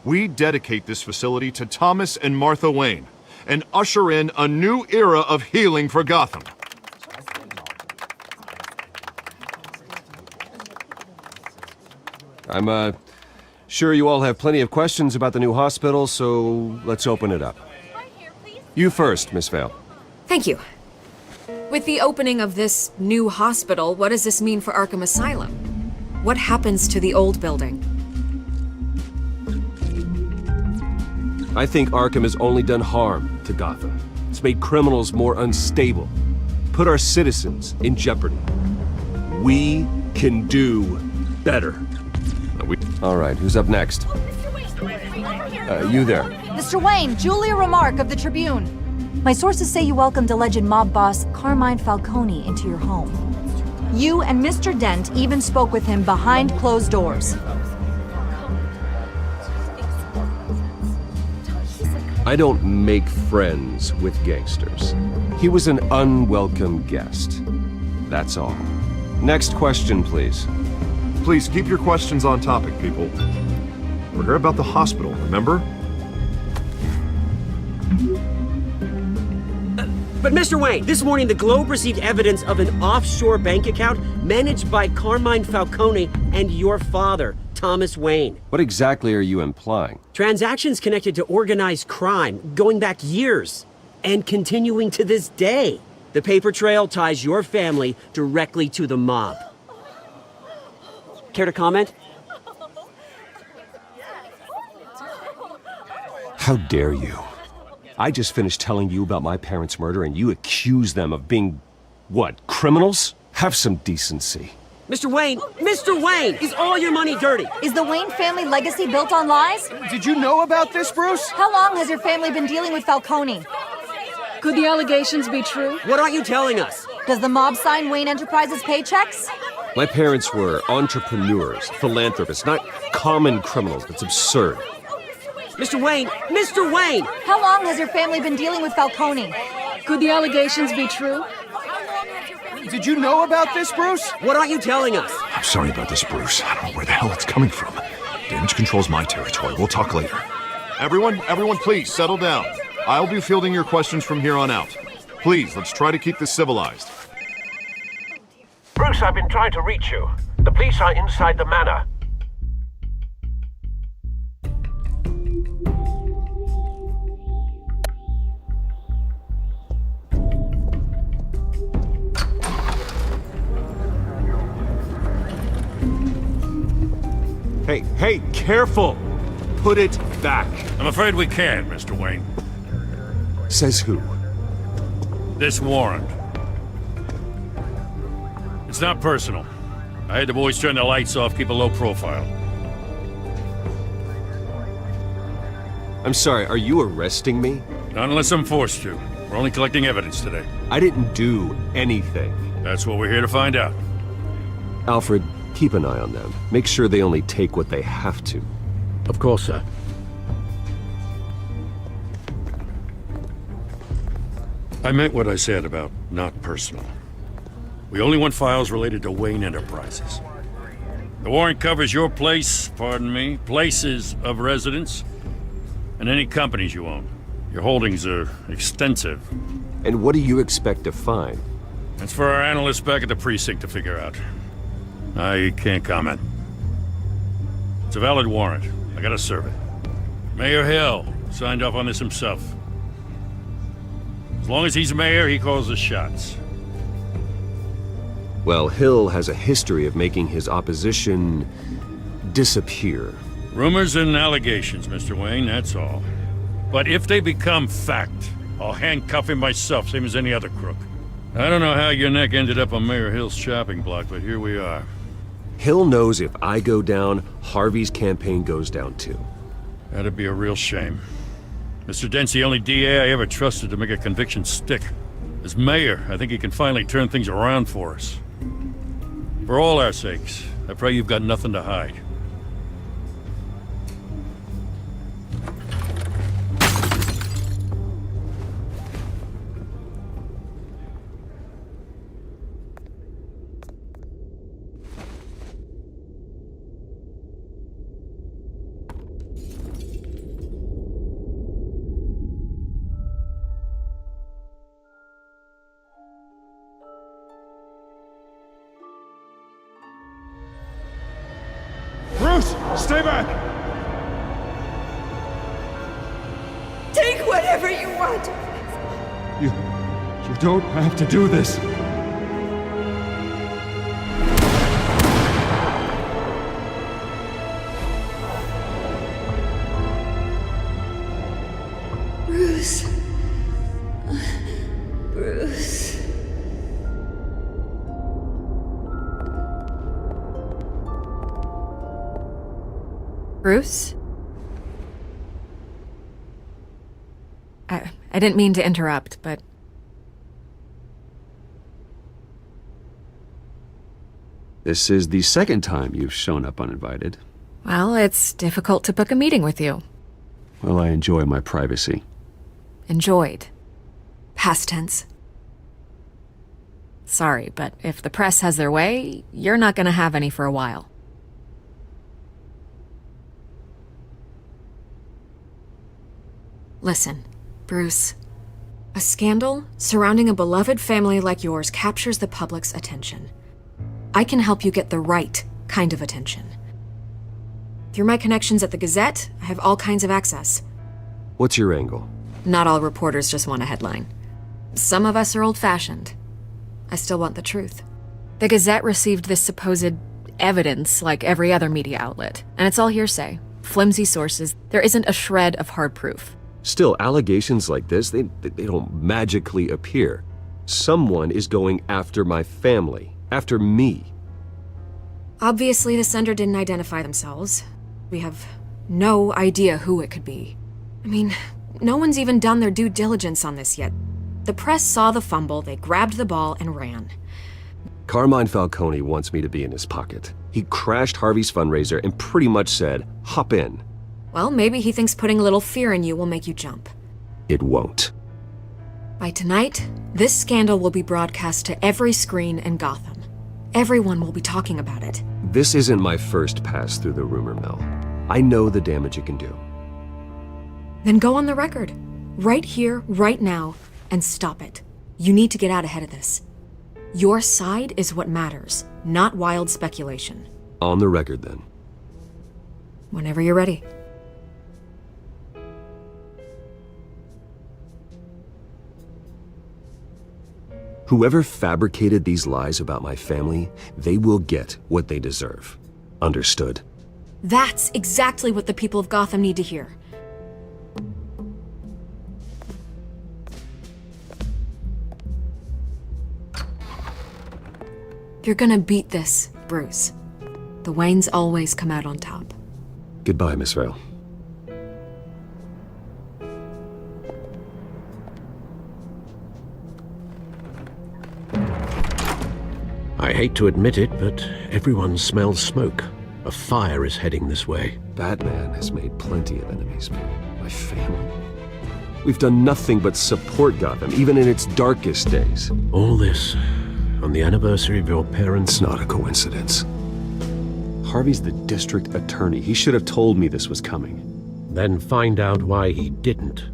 we dedicate this facility to Thomas and Martha Wayne and usher in a new era of healing for Gotham. I'm sure you all have plenty of questions about the new hospital, so let's open it up. You first, Miss Vale. Thank you. With the opening of this new hospital, what does this mean for Arkham Asylum? What happens to the old building? I think Arkham has only done harm to Gotham. It's made criminals more unstable, put our citizens in jeopardy. We can do better. All right, who's up next? You there. Mr. Wayne, Julia Remark of the Tribune. My sources say you welcomed alleged mob boss Carmine Falcone into your home. You and Mr. Dent even spoke with him behind closed doors. I don't make friends with gangsters. He was an unwelcome guest. That's all. Next question, please. Please keep your questions on topic, people. We're here about the hospital, remember? But Mr. Wayne, this morning the Globe received evidence of an offshore bank account managed by Carmine Falcone and your father, Thomas Wayne. What exactly are you implying? Transactions connected to organized crime going back years and continuing to this day. The paper trail ties your family directly to the mob. Care to comment? How dare you? I just finished telling you about my parents' murder and you accuse them of being, what, criminals? Have some decency. Mr. Wayne, is all your money dirty? Is the Wayne family legacy built on lies? Did you know about this, Bruce? How long has your family been dealing with Falcone? Could the allegations be true? What aren't you telling us? Does the mob sign Wayne Enterprises paychecks? My parents were entrepreneurs, philanthropists, not common criminals. That's absurd. Mr. Wayne! How long has your family been dealing with Falcone? Could the allegations be true? Did you know about this, Bruce? What aren't you telling us? I'm sorry about this, Bruce. I don't know where the hell it's coming from. Damage control's my territory. We'll talk later. Everyone, please, settle down. I'll be fielding your questions from here on out. Please, let's try to keep this civilized. Bruce, I've been trying to reach you. The police are inside the manor. Hey, careful! Put it back. I'm afraid we can't, Mr. Wayne. Says who? This warrant. It's not personal. I had the boys turn the lights off, keep a low profile. I'm sorry, are you arresting me? Not unless I'm forced to. We're only collecting evidence today. I didn't do anything. That's what we're here to find out. Alfred, keep an eye on them. Make sure they only take what they have to. Of course, sir. I meant what I said about not personal. We only want files related to Wayne Enterprises. The warrant covers your place, pardon me, places of residence, and any companies you own. Your holdings are extensive. And what do you expect to find? That's for our analysts back at the precinct to figure out. I can't comment. It's a valid warrant. I gotta serve it. Mayor Hill signed off on this himself. As long as he's mayor, he calls the shots. Well, Hill has a history of making his opposition disappear. Rumors and allegations, Mr. Wayne, that's all. But if they become fact, I'll handcuff him myself, same as any other crook. I don't know how your neck ended up on Mayor Hill's chopping block, but here we are. Hill knows if I go down, Harvey's campaign goes down too. That'd be a real shame. Mr. Dent's the only DA I ever trusted to make a conviction stick. As mayor, I think he can finally turn things around for us. For all our sakes, I pray you've got nothing to hide. Bruce, stay back! Take whatever you want. You don't have to do this. Bruce. Bruce. Bruce? I didn't mean to interrupt, but... This is the second time you've shown up uninvited. Well, it's difficult to book a meeting with you. Well, I enjoy my privacy. Enjoyed. Past tense. Sorry, but if the press has their way, you're not gonna have any for a while. Listen, Bruce. A scandal surrounding a beloved family like yours captures the public's attention. I can help you get the right kind of attention. Through my connections at the Gazette, I have all kinds of access. What's your angle? Not all reporters just want a headline. Some of us are old-fashioned. I still want the truth. The Gazette received this supposed evidence like every other media outlet, and it's all hearsay. Flimsy sources. There isn't a shred of hard proof. Still, allegations like this, they don't magically appear. Someone is going after my family, after me. Obviously, the sender didn't identify themselves. We have no idea who it could be. I mean, no one's even done their due diligence on this yet. The press saw the fumble, they grabbed the ball and ran. Carmine Falcone wants me to be in his pocket. He crashed Harvey's fundraiser and pretty much said, hop in. Well, maybe he thinks putting a little fear in you will make you jump. It won't. By tonight, this scandal will be broadcast to every screen in Gotham. Everyone will be talking about it. This isn't my first pass through the rumor mill. I know the damage it can do. Then go on the record. Right here, right now, and stop it. You need to get out ahead of this. Your side is what matters, not wild speculation. On the record, then. Whenever you're ready. Whoever fabricated these lies about my family, they will get what they deserve. Understood? That's exactly what the people of Gotham need to hear. You're gonna beat this, Bruce. The Waynes always come out on top. Goodbye, Miss Vale. I hate to admit it, but everyone smells smoke. A fire is heading this way. Batman has made plenty of enemies, but my family? We've done nothing but support Gotham, even in its darkest days. All this on the anniversary of your parents'... It's not a coincidence. Harvey's the district attorney. He should have told me this was coming. Then find out why he didn't.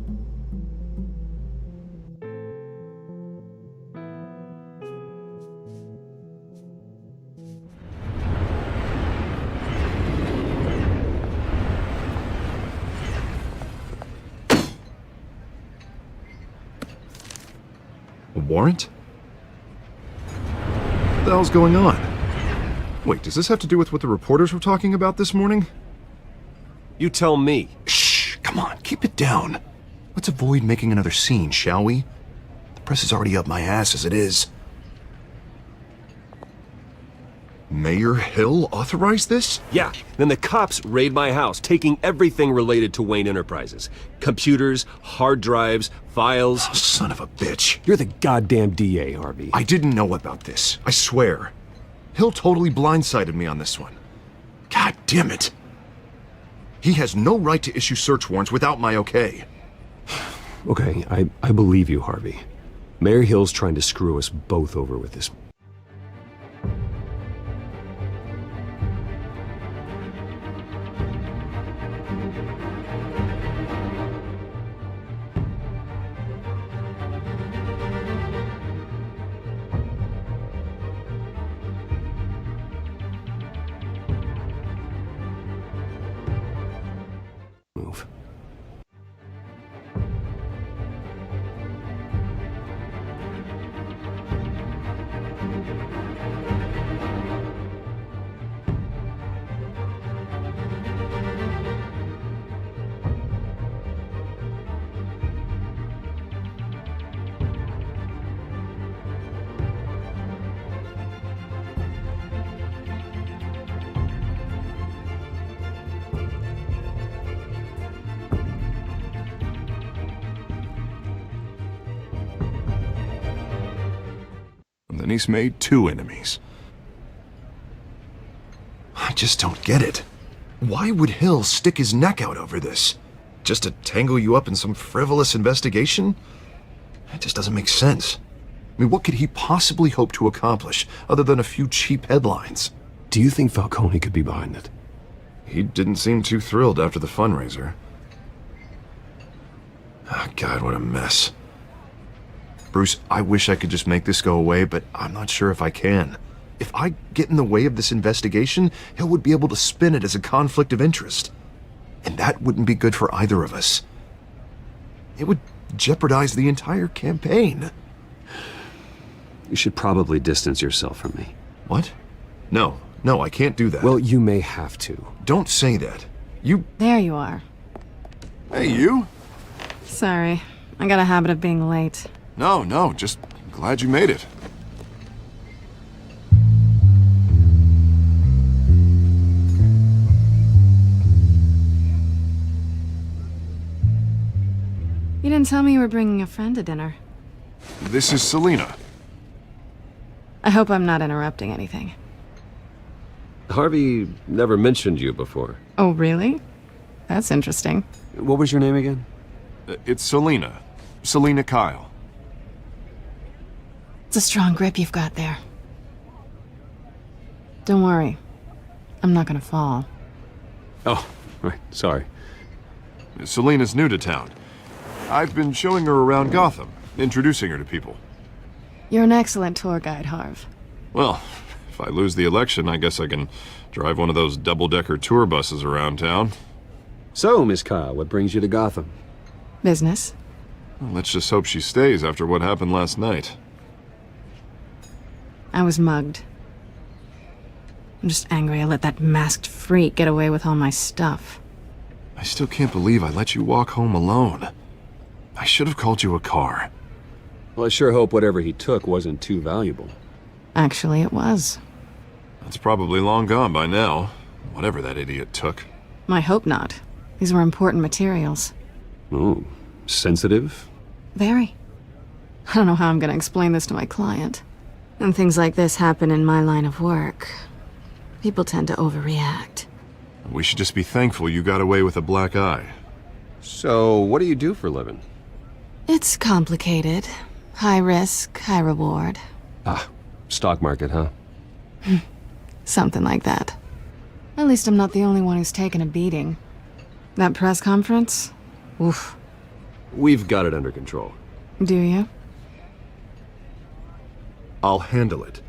A warrant? What the hell's going on? Wait, does this have to do with what the reporters were talking about this morning? You tell me. Shh, come on, keep it down. Let's avoid making another scene, shall we? The press is already up my ass as it is. Mayor Hill authorized this? Yeah, then the cops raid my house, taking everything related to Wayne Enterprises. Computers, hard drives, files. Oh, son of a bitch. You're the goddamn DA, Harvey. I didn't know about this, I swear. Hill totally blindsided me on this one. God damn it. He has no right to issue search warrants without my okay. Okay, I believe you, Harvey. Mayor Hill's trying to screw us both over with this. Move. And then he's made 2 enemies. I just don't get it. Why would Hill stick his neck out over this? Just to tangle you up in some frivolous investigation? It just doesn't make sense. I mean, what could he possibly hope to accomplish other than a few cheap headlines? Do you think Falcone could be behind it? He didn't seem too thrilled after the fundraiser. Oh, God, what a mess. Bruce, I wish I could just make this go away, but I'm not sure if I can. If I get in the way of this investigation, Hill would be able to spin it as a conflict of interest. And that wouldn't be good for either of us. It would jeopardize the entire campaign. You should probably distance yourself from me. What? No, I can't do that. Well, you may have to. Don't say that. You... There you are. Hey, you? Sorry, I got a habit of being late. No, just glad you made it. You didn't tell me you were bringing a friend to dinner. This is Selina. I hope I'm not interrupting anything. Harvey never mentioned you before. Oh, really? That's interesting. What was your name again? It's Selina. Selina Kyle. It's a strong grip you've got there. Don't worry. I'm not gonna fall. Oh, right. Sorry. Selina's new to town. I've been showing her around Gotham, introducing her to people. You're an excellent tour guide, Harv. Well, if I lose the election, I guess I can drive one of those double-decker tour buses around town. So, Miss Kyle, what brings you to Gotham? Business. Well, let's just hope she stays after what happened last night. I was mugged. I'm just angry I let that masked freak get away with all my stuff. I still can't believe I let you walk home alone. I should have called you a car. Well, I sure hope whatever he took wasn't too valuable. Actually, it was. That's probably long gone by now, whatever that idiot took. I hope not. These were important materials. Ooh, sensitive? Very. I don't know how I'm gonna explain this to my client. When things like this happen in my line of work, people tend to overreact. We should just be thankful you got away with a black eye. So, what do you do for a living? It's complicated. High risk, high reward. Ah, stock market, huh? Something like that. At least I'm not the only one who's taken a beating. That press conference? Oof. We've got it under control. Do you? I'll handle it.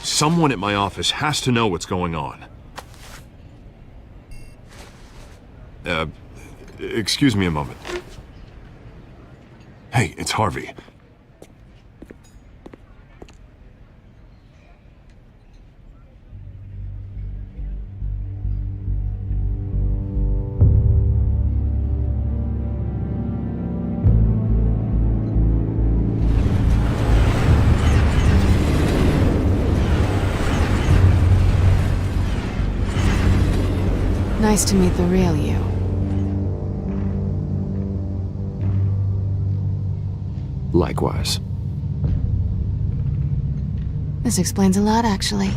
Someone at my office has to know what's going on. Excuse me a moment. Hey, it's Harvey. Nice to meet the real you. Likewise. This explains a lot, actually.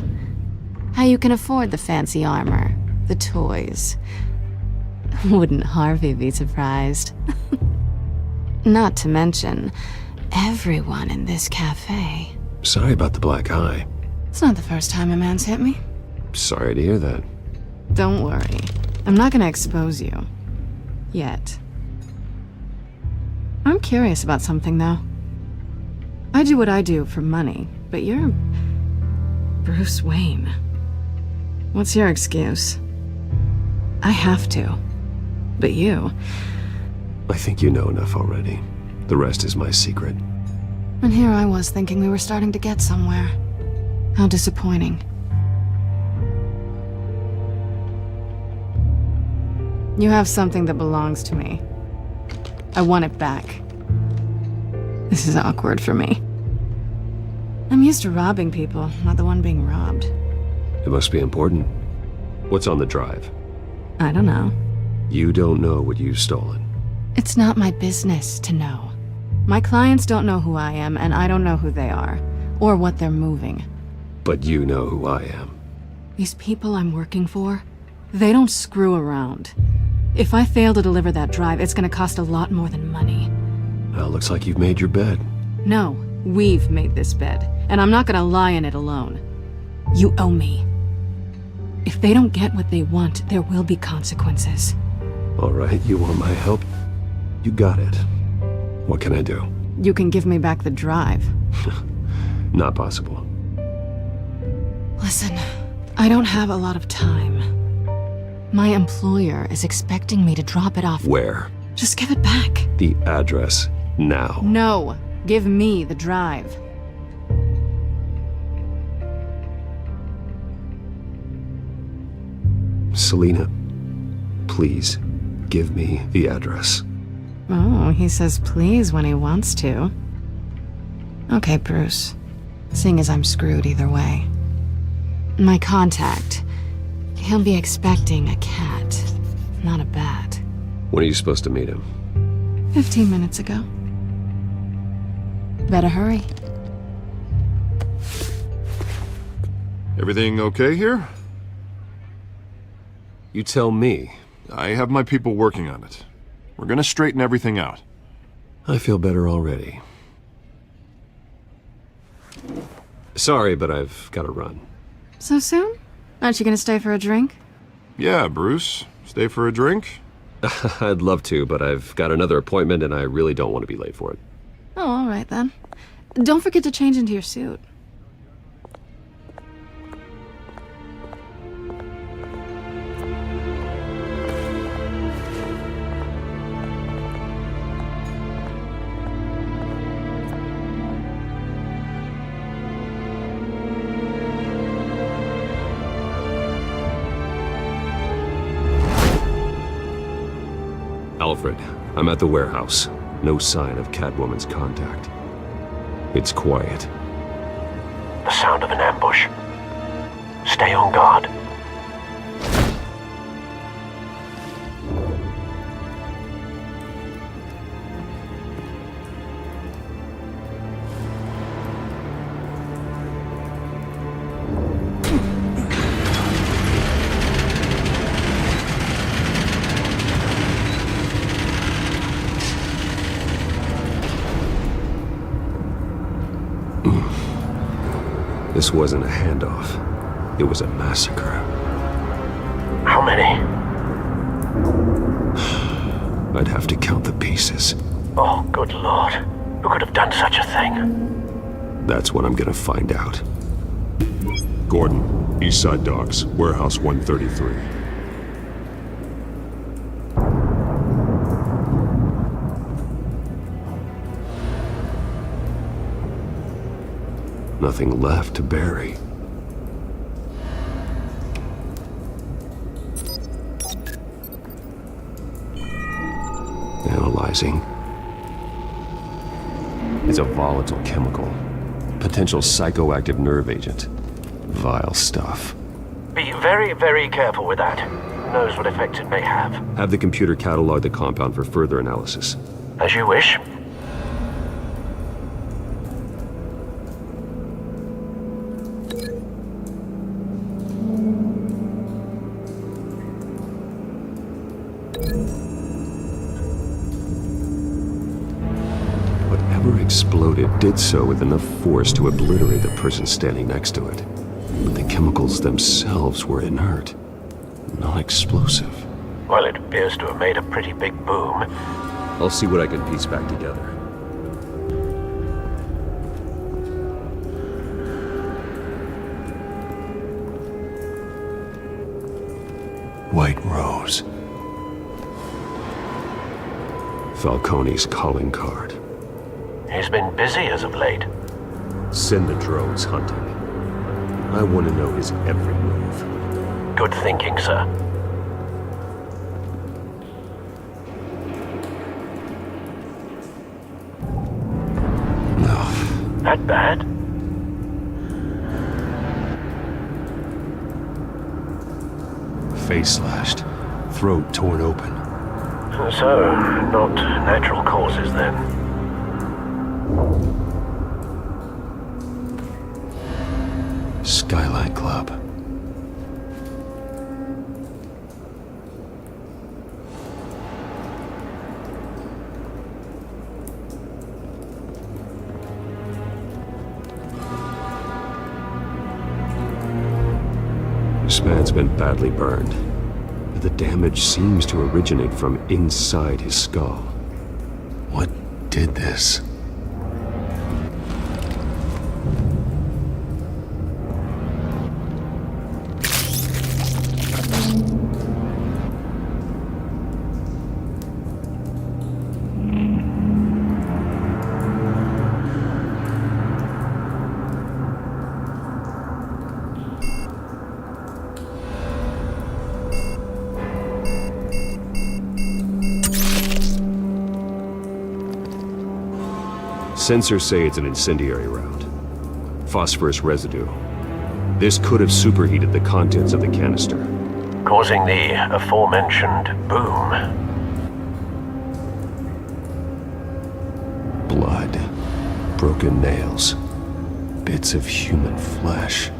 How you can afford the fancy armor, the toys. Wouldn't Harvey be surprised? Not to mention, everyone in this cafe. Sorry about the black eye. It's not the first time a man's hit me. Sorry to hear that. Don't worry. I'm not gonna expose you. Yet. I'm curious about something, though. I do what I do for money, but you're Bruce Wayne. What's your excuse? I have to. But you... I think you know enough already. The rest is my secret. And here I was thinking we were starting to get somewhere. How disappointing. You have something that belongs to me. I want it back. This is awkward for me. I'm used to robbing people, not the one being robbed. It must be important. What's on the drive? I don't know. You don't know what you've stolen. It's not my business to know. My clients don't know who I am, and I don't know who they are, or what they're moving. But you know who I am. These people I'm working for, they don't screw around. If I fail to deliver that drive, it's gonna cost a lot more than money. Well, looks like you've made your bed. No, we've made this bed, and I'm not gonna lie in it alone. You owe me. If they don't get what they want, there will be consequences. All right, you want my help? You got it. What can I do? You can give me back the drive. Not possible. Listen, I don't have a lot of time. My employer is expecting me to drop it off. Where? Just give it back. The address, now. No, give me the drive. Selina, please, give me the address. Oh, he says please when he wants to. Okay, Bruce. Seeing as I'm screwed either way. My contact. He'll be expecting a cat, not a bat. When are you supposed to meet him? 15 minutes ago. Better hurry. Everything okay here? You tell me. I have my people working on it. We're gonna straighten everything out. I feel better already. Sorry, but I've got to run. So soon? Aren't you gonna stay for a drink? Yeah, Bruce. Stay for a drink? I'd love to, but I've got another appointment and I really don't want to be late for it. Oh, all right then. Don't forget to change into your suit. Alfred, I'm at the warehouse. No sign of Catwoman's contact. It's quiet. The sound of an ambush. Stay on guard. This wasn't a handoff. It was a massacre. How many? I'd have to count the pieces. Oh, good lord. Who could have done such a thing? That's what I'm gonna find out. Gordon, East Side Docks, Warehouse 133. Nothing left to bury. Analyzing. It's a volatile chemical. Potential psychoactive nerve agent. Vile stuff. Be very, very careful with that. Who knows what effects it may have. Have the computer catalog the compound for further analysis. As you wish. Exploded did so with enough force to obliterate the person standing next to it. But the chemicals themselves were inert, non-explosive. Well, it appears to have made a pretty big boom. I'll see what I can piece back together. White Rose. Falcone's calling card. He's been busy as of late. Send the drones hunting. I want to know his every move. Good thinking, sir. No. That bad? Face slashed. Throat torn open. So, not natural causes then. Skyline Club. This man's been badly burned. The damage seems to originate from inside his skull. What did this? Sensors say it's an incendiary round. Phosphorus residue. This could have superheated the contents of the canister, causing the aforementioned boom. Blood. Broken nails. Bits of human flesh.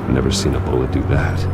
Never seen a bullet do that.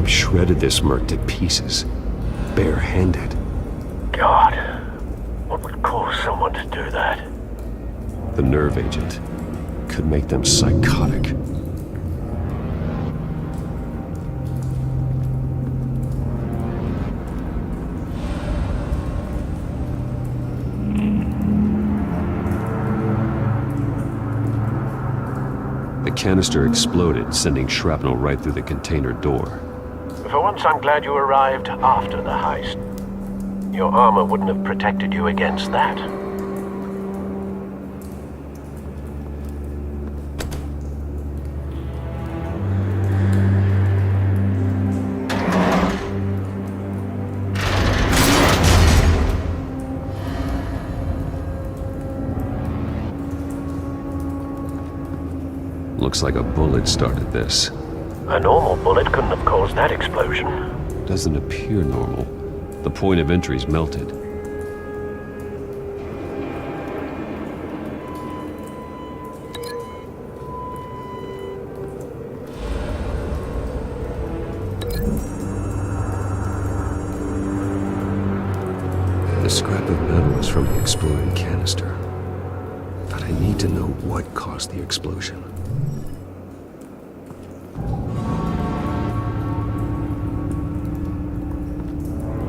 Gotham shredded this merc to pieces, barehanded. God, what would cause someone to do that? The nerve agent could make them psychotic. The canister exploded, sending shrapnel right through the container door. For once, I'm glad you arrived after the heist. Your armor wouldn't have protected you against that. Looks like a bullet started this. A normal bullet couldn't have caused that explosion. Doesn't appear normal. The point of entry's melted. The scrap of metal is from the exploding canister. But I need to know what caused the explosion.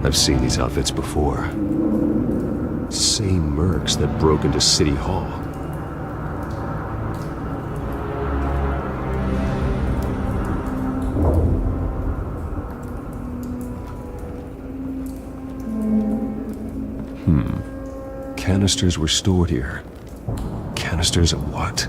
I've seen these outfits before. Same mercs that broke into City Hall. Canisters were stored here. Canisters of what?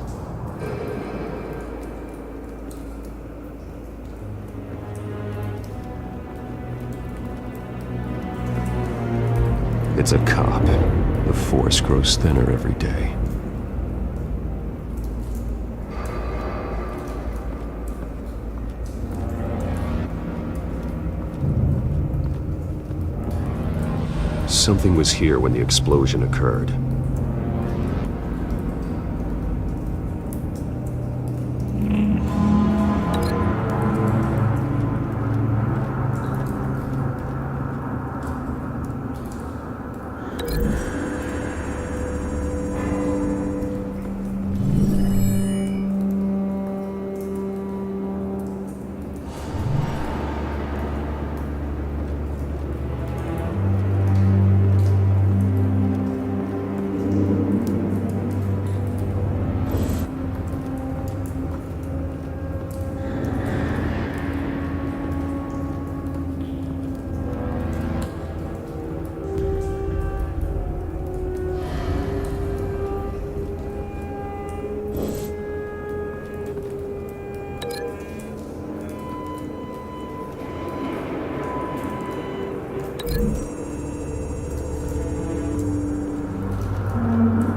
It's a cop. The force grows thinner every day. Something was here when the explosion occurred.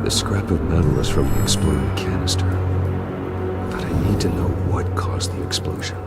The scrap of metal is from the exploding canister. But I need to know what caused the explosion.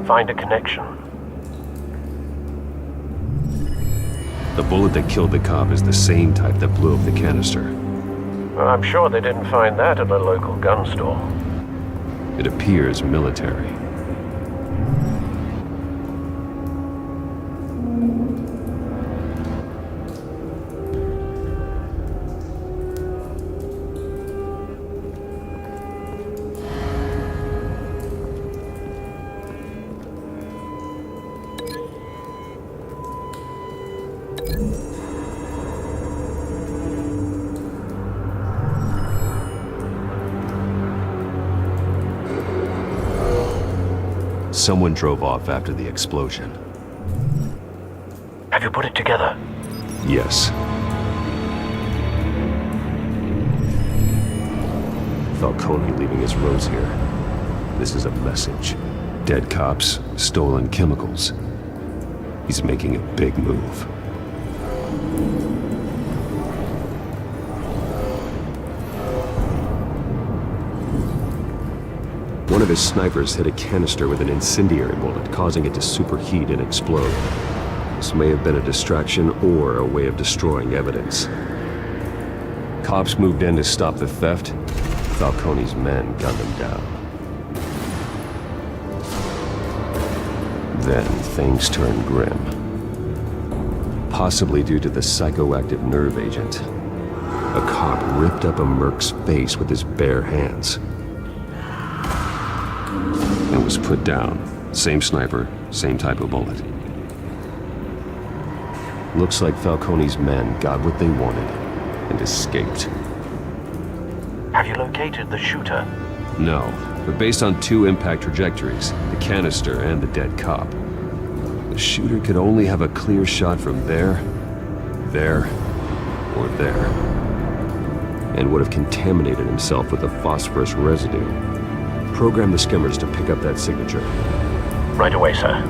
Find a connection. The bullet that killed the cop is the same type that blew up the canister. I'm sure they didn't find that at a local gun store. It appears military. Someone drove off after the explosion. Have you put it together? Yes. Falcone leaving his rose here. This is a message. Dead cops, stolen chemicals. He's making a big move. One of his snipers hit a canister with an incendiary bullet, causing it to superheat and explode. This may have been a distraction or a way of destroying evidence. Cops moved in to stop the theft. Falcone's men gunned them down. Then things turned grim. Possibly due to the psychoactive nerve agent. A cop ripped up a merc's face with his bare hands. And was put down. Same sniper, same type of bullet. Looks like Falcone's men got what they wanted and escaped. Have you located the shooter? No, but based on two impact trajectories, the canister and the dead cop, the shooter could only have a clear shot from there, or there, and would have contaminated himself with the phosphorus residue. Program the skimmers to pick up that signature. Right away, sir.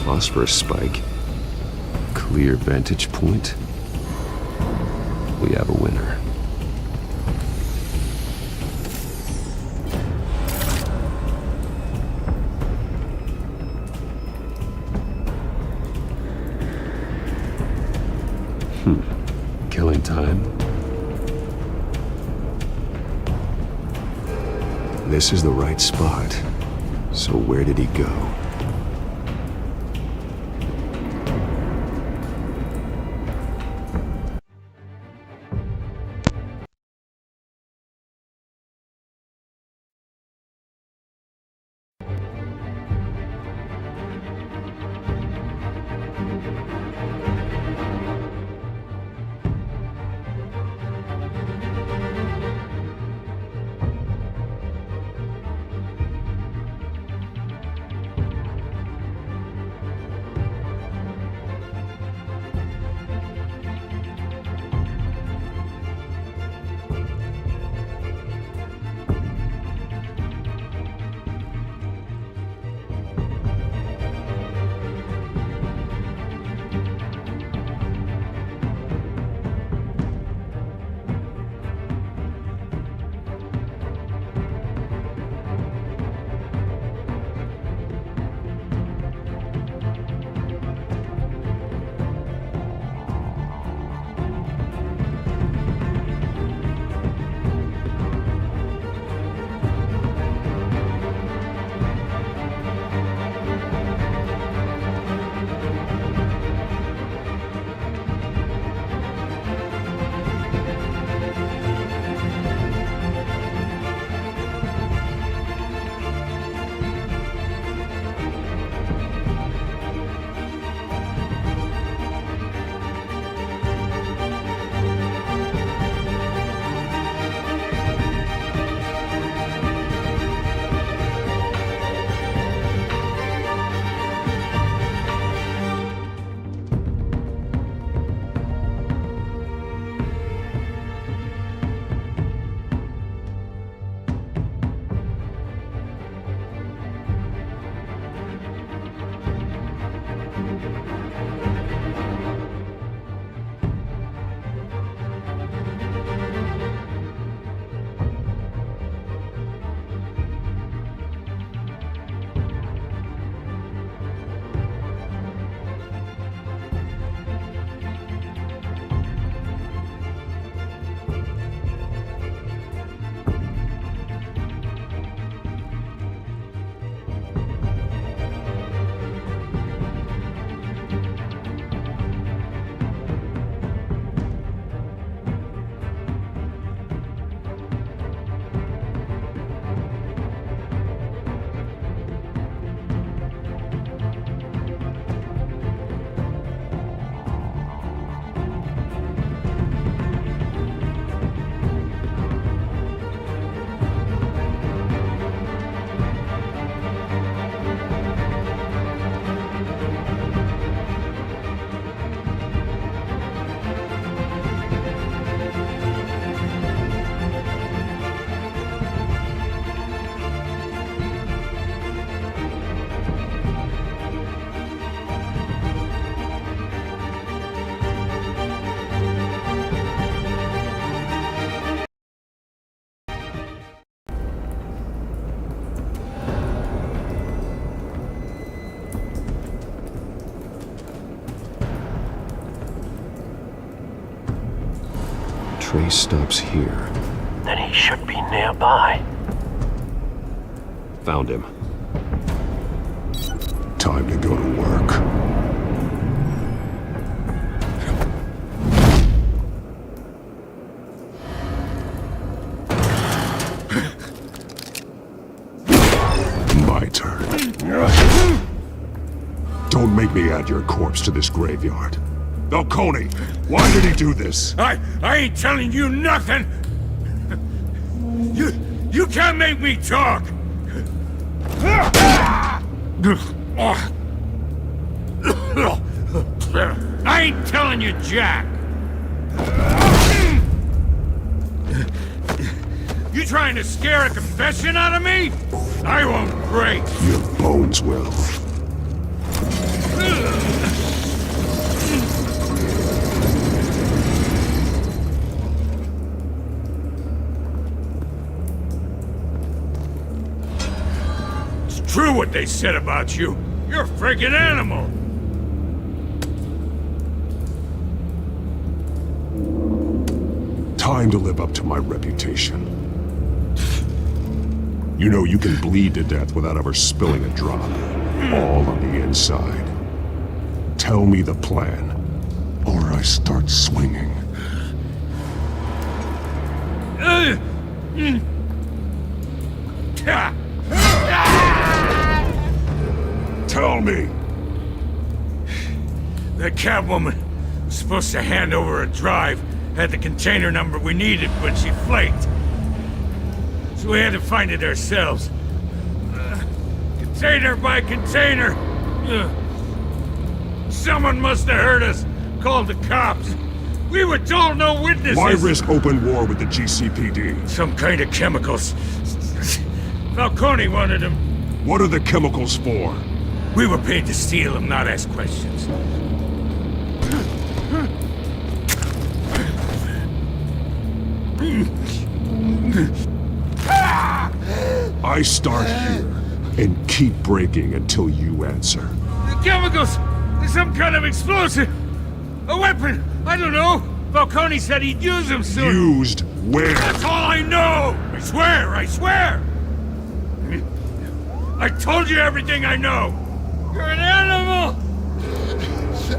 Phosphorus spike. Clear vantage point. We have a winner. Killing time. This is the right spot. So where did he go? trace stops here. Then he should be nearby. Found him. Time to go to work. My turn. Don't make me add your corpse to this graveyard. Falcone, why did he do this? I ain't telling you nothing! You can't make me talk! I ain't telling you jack! You trying to scare a confession out of me? I won't break! Your bones will. It's true what they said about you. You're a friggin' animal! Time to live up to my reputation. You know you can bleed to death without ever spilling a drop. All on the inside. Tell me the plan, or I start swinging. Tell me! That Catwoman was supposed to hand over a drive, had the container number we needed, but she flaked. So we had to find it ourselves. Container by container! Someone must have heard us, called the cops. We were told no witnesses! Why risk open war with the GCPD? Some kind of chemicals. Falcone wanted them. What are the chemicals for? We were paid to steal them, not ask questions. I start here, and keep breaking until you answer. The chemicals! Some kind of explosive! A weapon! I don't know! Falcone said he'd use them soon! Used where? That's all I know! I swear! I swear! I told you everything I know! You're an animal!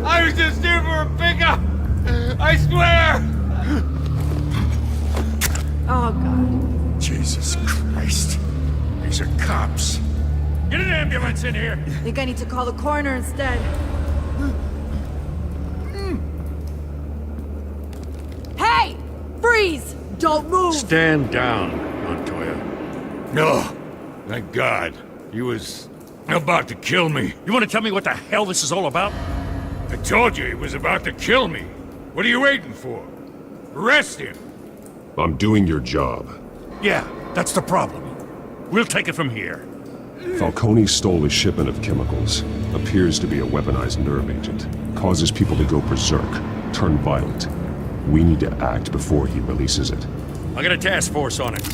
I was just here for a pickup! I swear! Oh, God. Jesus Christ. These are cops. Get an ambulance in here! I think I need to call the coroner instead. Hey! Freeze! Don't move! Stand down, Montoya. No. Thank God. He was about to kill me. You want to tell me what the hell this is all about? I told you he was about to kill me. What are you waiting for? Arrest him. I'm doing your job. Yeah, that's the problem. We'll take it from here. Falcone stole a shipment of chemicals. Appears to be a weaponized nerve agent. Causes people to go berserk, turn violent. We need to act before he releases it. I got a task force on it.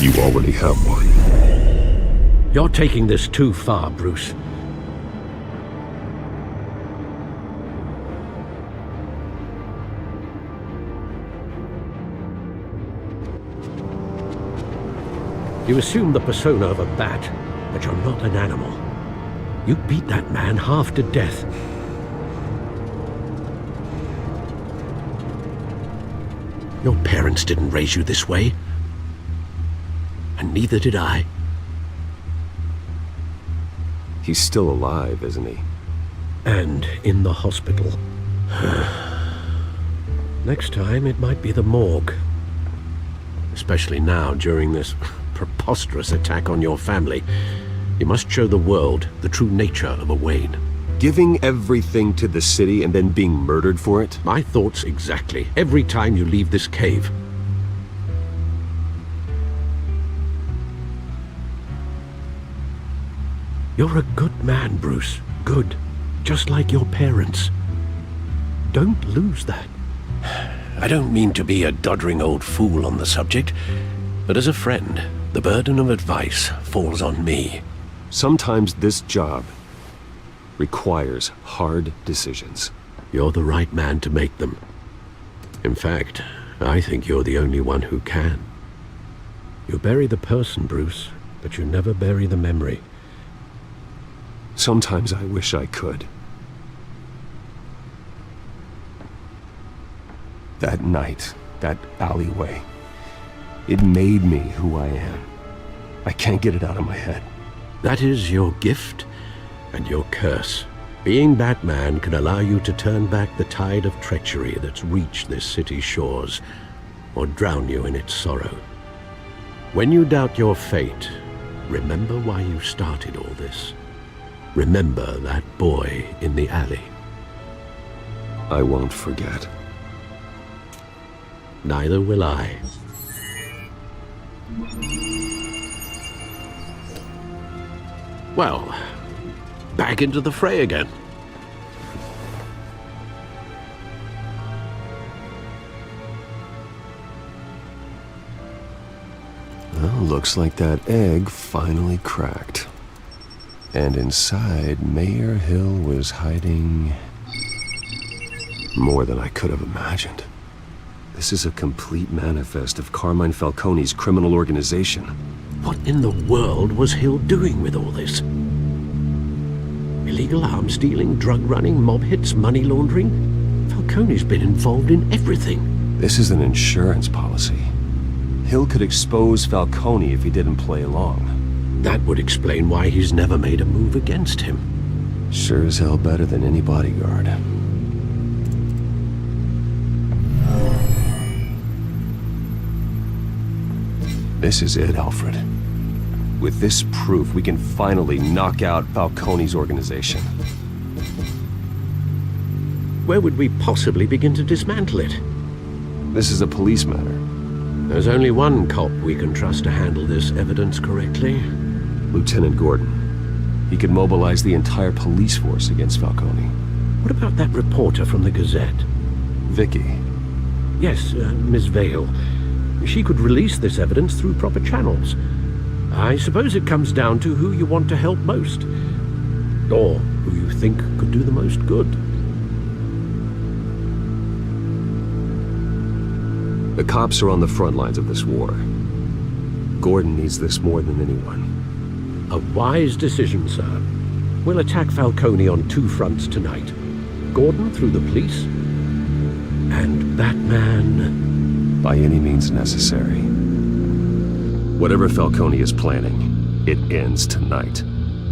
You already have one. You're taking this too far, Bruce. You assume the persona of a bat, but you're not an animal. You beat that man half to death. Your parents didn't raise you this way. And neither did I. He's still alive, isn't he? And in the hospital. Next time, it might be the morgue. Especially now, during this preposterous attack on your family. You must show the world the true nature of a Wayne. Giving everything to the city and then being murdered for it? My thoughts exactly. Every time you leave this cave. You're a good man, Bruce. Good. Just like your parents. Don't lose that. I don't mean to be a doddering old fool on the subject, but as a friend, the burden of advice falls on me. Sometimes this job requires hard decisions. You're the right man to make them. In fact, I think you're the only one who can. You bury the person, Bruce, but you never bury the memory. Sometimes I wish I could. That night, that alleyway, it made me who I am. I can't get it out of my head. That is your gift and your curse. Being Batman can allow you to turn back the tide of treachery that's reached this city's shores, or drown you in its sorrow. When you doubt your fate, remember why you started all this. Remember that boy in the alley. I won't forget. Neither will I. Well, back into the fray again. Well, looks like that egg finally cracked. And inside, Mayor Hill was hiding more than I could have imagined. This is a complete manifest of Carmine Falcone's criminal organization. What in the world was Hill doing with all this? Illegal arms dealing, drug running, mob hits, money laundering? Falcone's been involved in everything. This is an insurance policy. Hill could expose Falcone if he didn't play along. That would explain why he's never made a move against him. Sure as hell better than any bodyguard. This is it, Alfred. With this proof, we can finally knock out Falcone's organization. Where would we possibly begin to dismantle it? This is a police matter. There's only one cop we can trust to handle this evidence correctly. Lieutenant Gordon. He could mobilize the entire police force against Falcone. What about that reporter from the Gazette? Vicky. Yes, Miss Vale. She could release this evidence through proper channels. I suppose it comes down to who you want to help most. Or who you think could do the most good. The cops are on the front lines of this war. Gordon needs this more than anyone. A wise decision, sir. We'll attack Falcone on two fronts tonight. Gordon through the police, and Batman... by any means necessary. Whatever Falcone is planning, it ends tonight.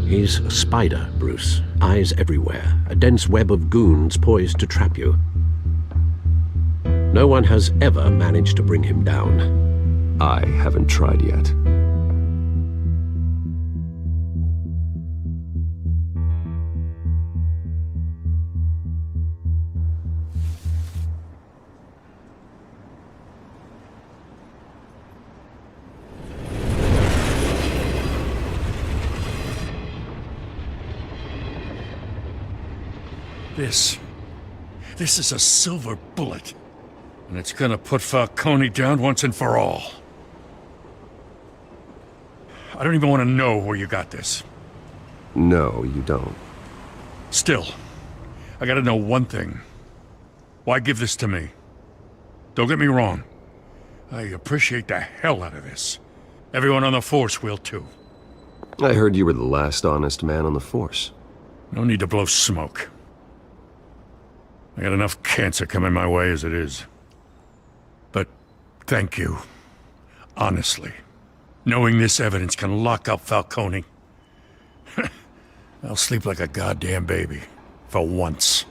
He's a spider, Bruce. Eyes everywhere. A dense web of goons poised to trap you. No one has ever managed to bring him down. I haven't tried yet. This is a silver bullet. And it's gonna put Falcone down once and for all. I don't even want to know where you got this. No, you don't. Still, I gotta know one thing. Why give this to me? Don't get me wrong. I appreciate the hell out of this. Everyone on the force will too. I heard you were the last honest man on the force. No need to blow smoke. I got enough cancer coming my way as it is. But thank you. Honestly. Knowing this evidence can lock up Falcone. I'll sleep like a goddamn baby. For once.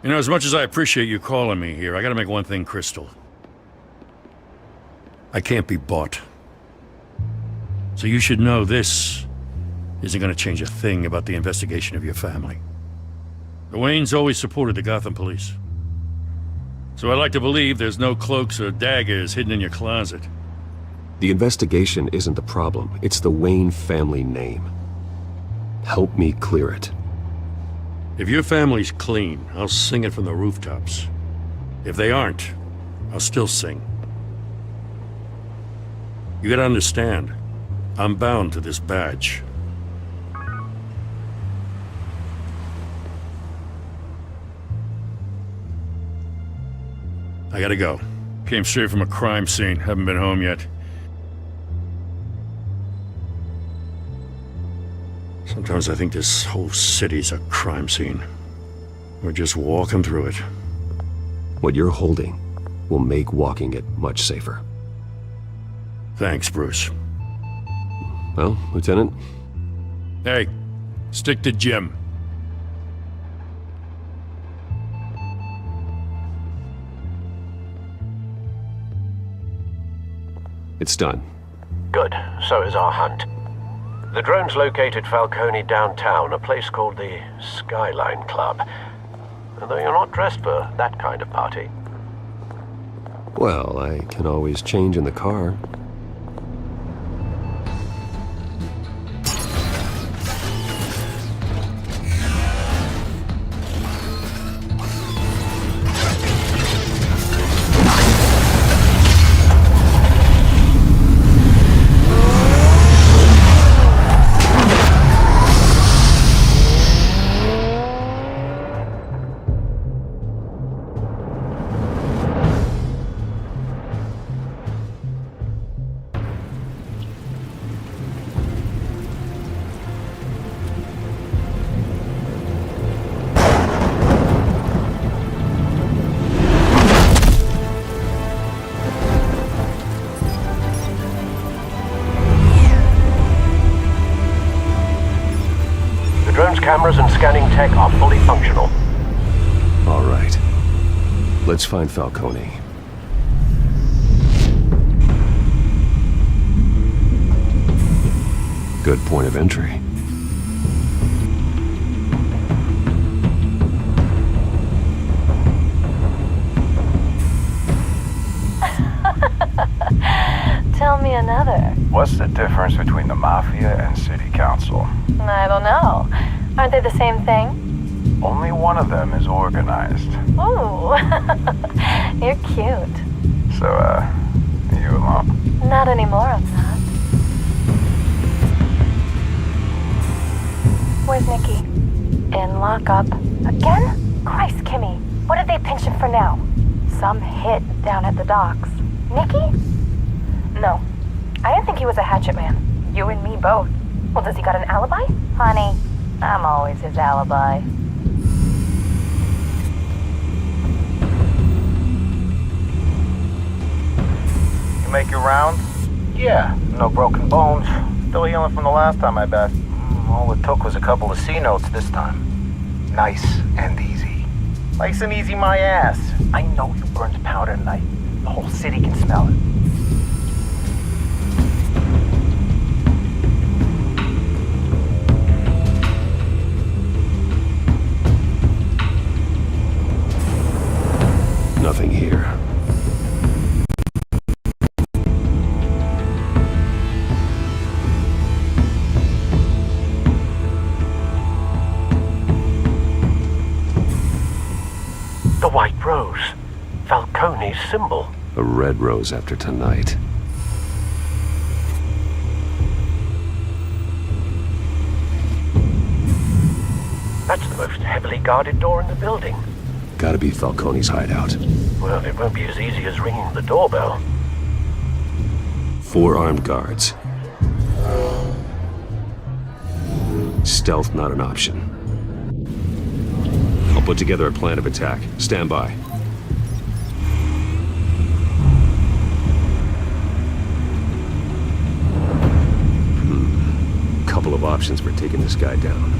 You know, as much as I appreciate you calling me here, I gotta make one thing crystal. I can't be bought. So you should know this isn't gonna change a thing about the investigation of your family. The Waynes always supported the Gotham police. So I like to believe there's no cloaks or daggers hidden in your closet. The investigation isn't the problem. It's the Wayne family name. Help me clear it. If your family's clean, I'll sing it from the rooftops. If they aren't, I'll still sing. You gotta understand, I'm bound to this badge. I gotta go. Came straight from a crime scene. Haven't been home yet. Sometimes I think this whole city's a crime scene. We're just walking through it. What you're holding will make walking it much safer. Thanks, Bruce. Well, Lieutenant? Hey, stick to Jim. It's done. Good. So is our hunt. The drones located Falcone downtown, a place called the Skyline Club. Though you're not dressed for that kind of party. Well, I can always change in the car. Cameras and scanning tech are fully functional. All right. Let's find Falcone. Good point of entry. Tell me another. What's the difference between the Mafia and City Council? I don't know. Aren't they the same thing? Only one of them is organized. Ooh, you're cute. So, you alone? Not anymore, I'm not. Where's Nikki? In lockup. Again? Christ, Kimmy. What did they pinch him for now? Some hit down at the docks. Nikki? No. I didn't think he was a hatchet man. You and me both. Well, does he got an alibi? Honey, I'm always his alibi. You make your rounds? Yeah, no broken bones. Still healing from the last time, I bet. All it took was a couple of C notes this time. Nice and easy. Nice and easy, my ass. I know you burned powder tonight. The whole city can smell it. Nothing here. The White Rose. Falcone's symbol. A red rose after tonight. That's the most heavily guarded door in the building. Gotta be Falcone's hideout. Well, it won't be as easy as ringing the doorbell. 4 armed guards. Stealth not an option. I'll put together a plan of attack. Stand by. Couple of options for taking this guy down.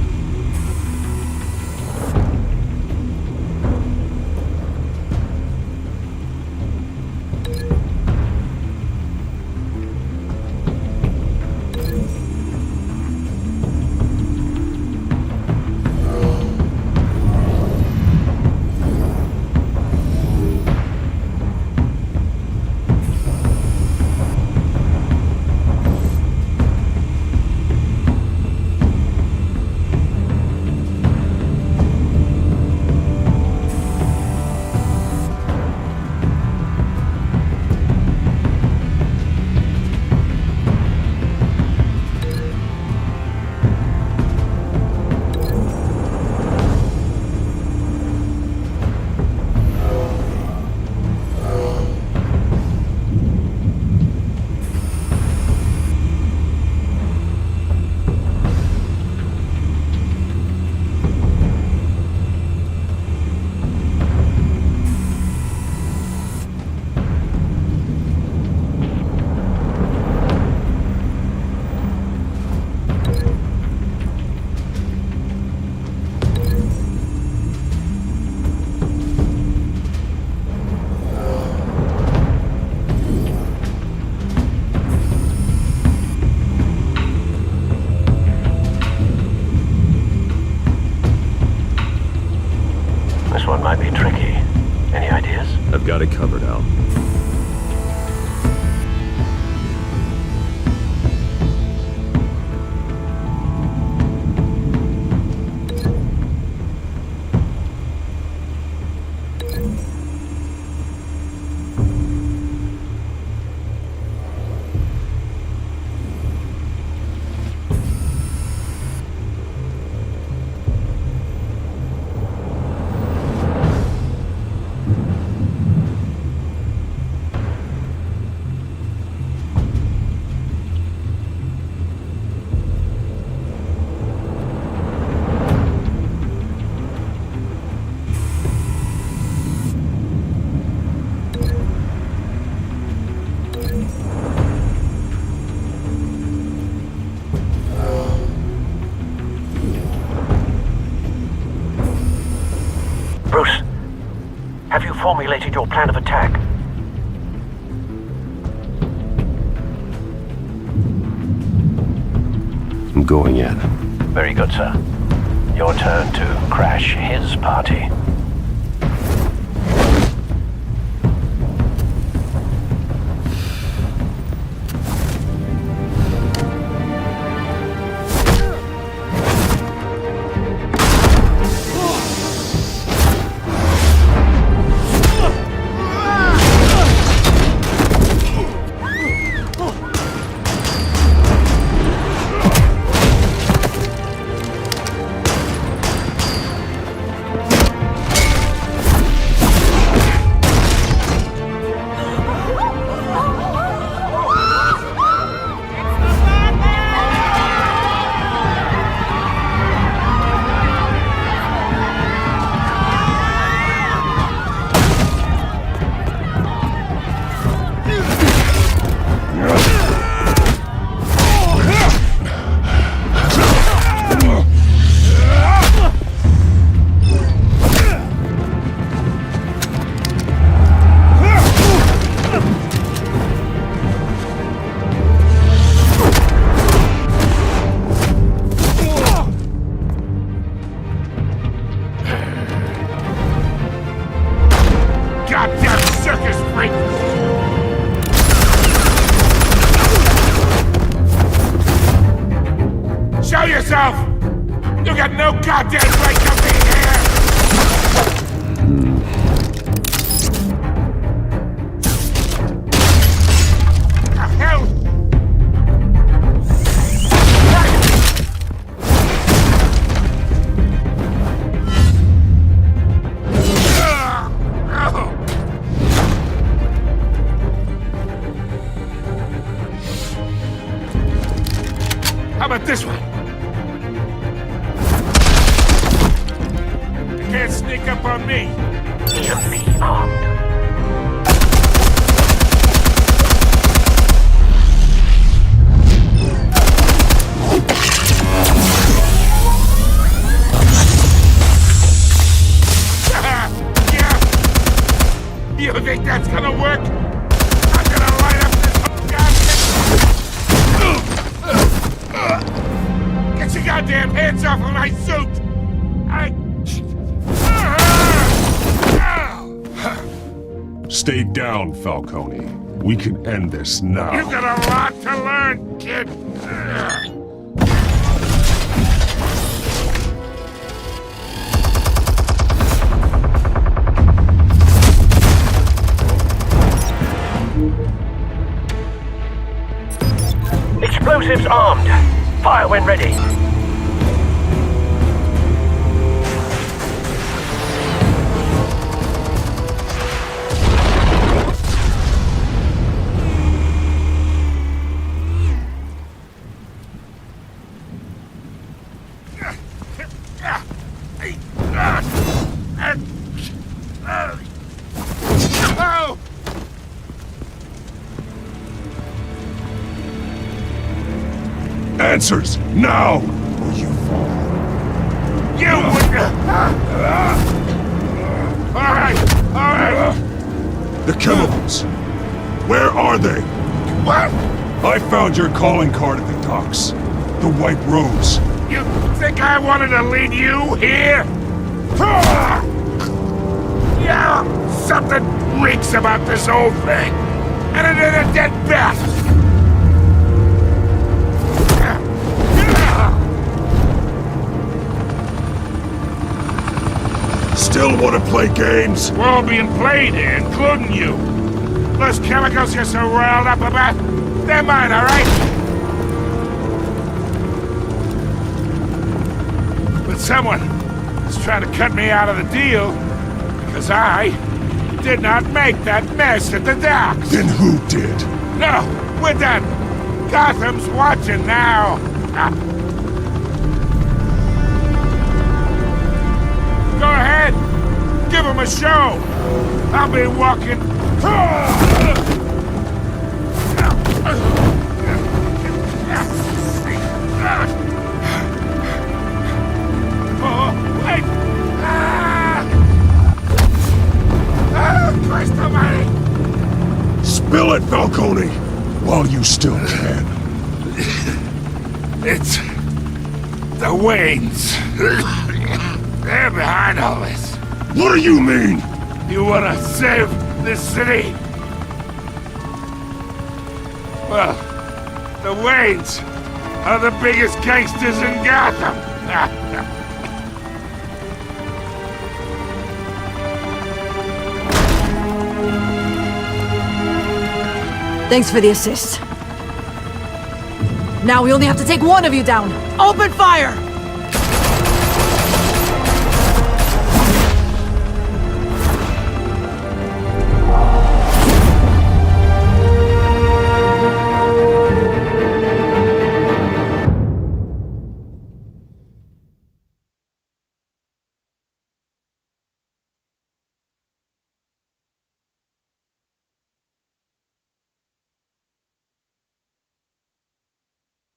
formulated your plan of attack. I'm going in. Very good, sir. Your turn to crash his party. Show yourself! You got no goddamn right to be here! The hell? How about this one? You can't sneak up on me. Enemy armed. Yeah. You think that's gonna work? I'm gonna light up this goddamn... Get your goddamn hands off of my suit! Stay down, Falcone. We can end this now. You've got a lot to learn, kid! Explosives armed. Fire when ready. Answers, now! Or you fall. You wouldn't... Alright! The chemicals! Where are they? What? I found your calling card at the docks. The White Rose. You think I wanted to lead you here? Yeah, something reeks about this whole thing. And it ain't a dead bat. Still want to play games? We're all being played here, including you. Those chemicals you're so riled up about, they're mine, all right? But someone is trying to cut me out of the deal because I did not make that mess at the docks. Then who did? No, we're done. Gotham's watching now. Go ahead. Give him a show. I'll be walking. Oh, wait. Do it, Falcone! While you still can. It's the Waynes. They're behind all this. What do you mean? You wanna save this city? Well, the Waynes are the biggest gangsters in Gotham. Thanks for the assist. Now we only have to take one of you down. Open fire!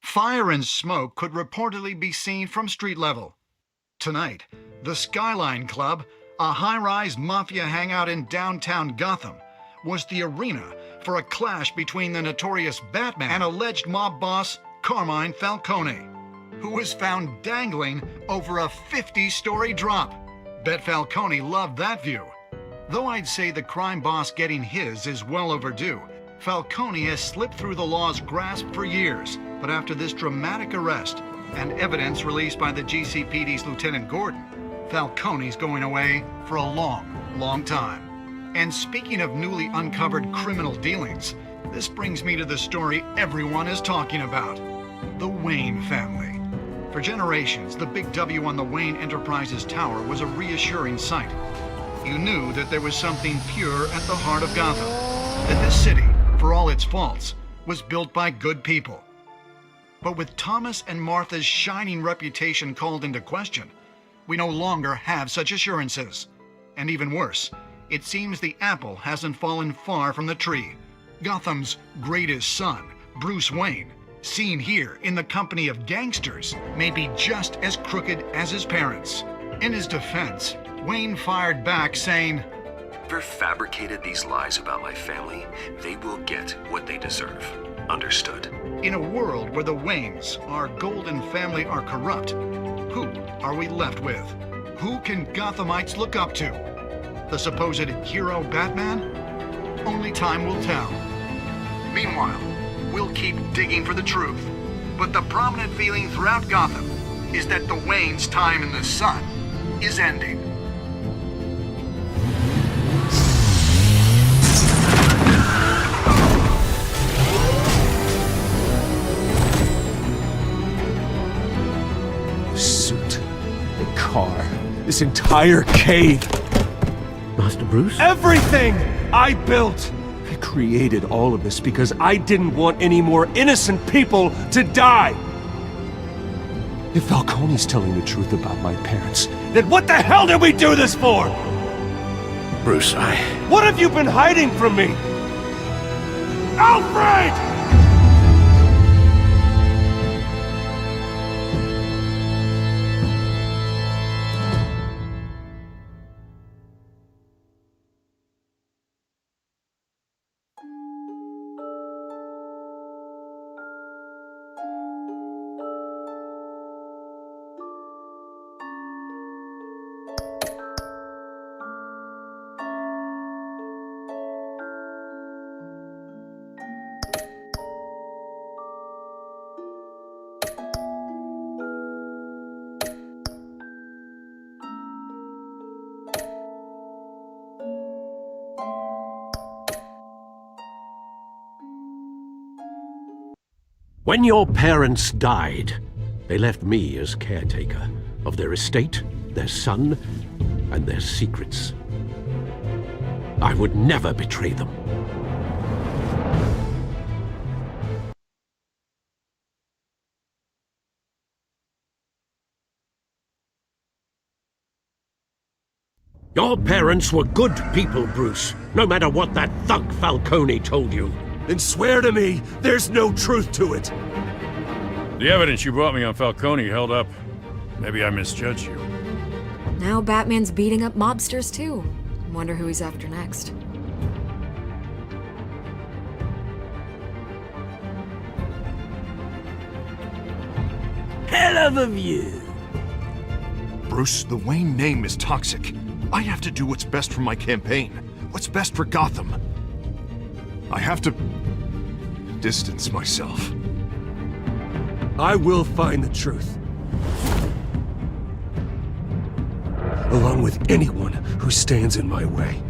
Fire and smoke could reportedly be seen from street level. Tonight, the Skyline Club, a high-rise mafia hangout in downtown Gotham, was the arena for a clash between the notorious Batman and alleged mob boss Carmine Falcone, who was found dangling over a 50-story drop. Bet Falcone loved that view. Though I'd say the crime boss getting his is well overdue, Falcone has slipped through the law's grasp for years. But after this dramatic arrest and evidence released by the GCPD's Lieutenant Gordon, Falcone's going away for a long time. And speaking of newly uncovered criminal dealings, this brings me to the story everyone is talking about: the Wayne family. For generations, the big W on the Wayne Enterprises tower was a reassuring sight. You knew that there was something pure at the heart of Gotham, that this city, for all its faults, was built by good people. But with Thomas and Martha's shining reputation called into question, we no longer have such assurances. And even worse, it seems the apple hasn't fallen far from the tree. Gotham's greatest son, Bruce Wayne, seen here in the company of gangsters, may be just as crooked as his parents. In his defense, Wayne fired back saying, "Whoever fabricated these lies about my family, they will get what they deserve. Understood?" In a world where the Waynes, our golden family, are corrupt, who are we left with? Who can Gothamites look up to? The supposed hero Batman? Only time will tell. Meanwhile, we'll keep digging for the truth. But the prominent feeling throughout Gotham is that the Waynes' time in the sun is ending. This entire cave. Master Bruce? Everything I built! I created all of this because I didn't want any more innocent people to die! If Falcone's telling the truth about my parents, then what the hell did we do this for? Bruce, What have you been hiding from me? Alfred! When your parents died, they left me as caretaker of their estate, their son, and their secrets. I would never betray them. Your parents were good people, Bruce, no matter what that thug Falcone told you. Then swear to me there's no truth to it. The evidence you brought me on Falcone held up. Maybe I misjudged you. Now Batman's beating up mobsters too. Wonder who he's after next. hell of a view. Bruce, the Wayne name is toxic. I have to do what's best for my campaign. What's best for Gotham. I have to distance myself. I will find the truth. Along with anyone who stands in my way.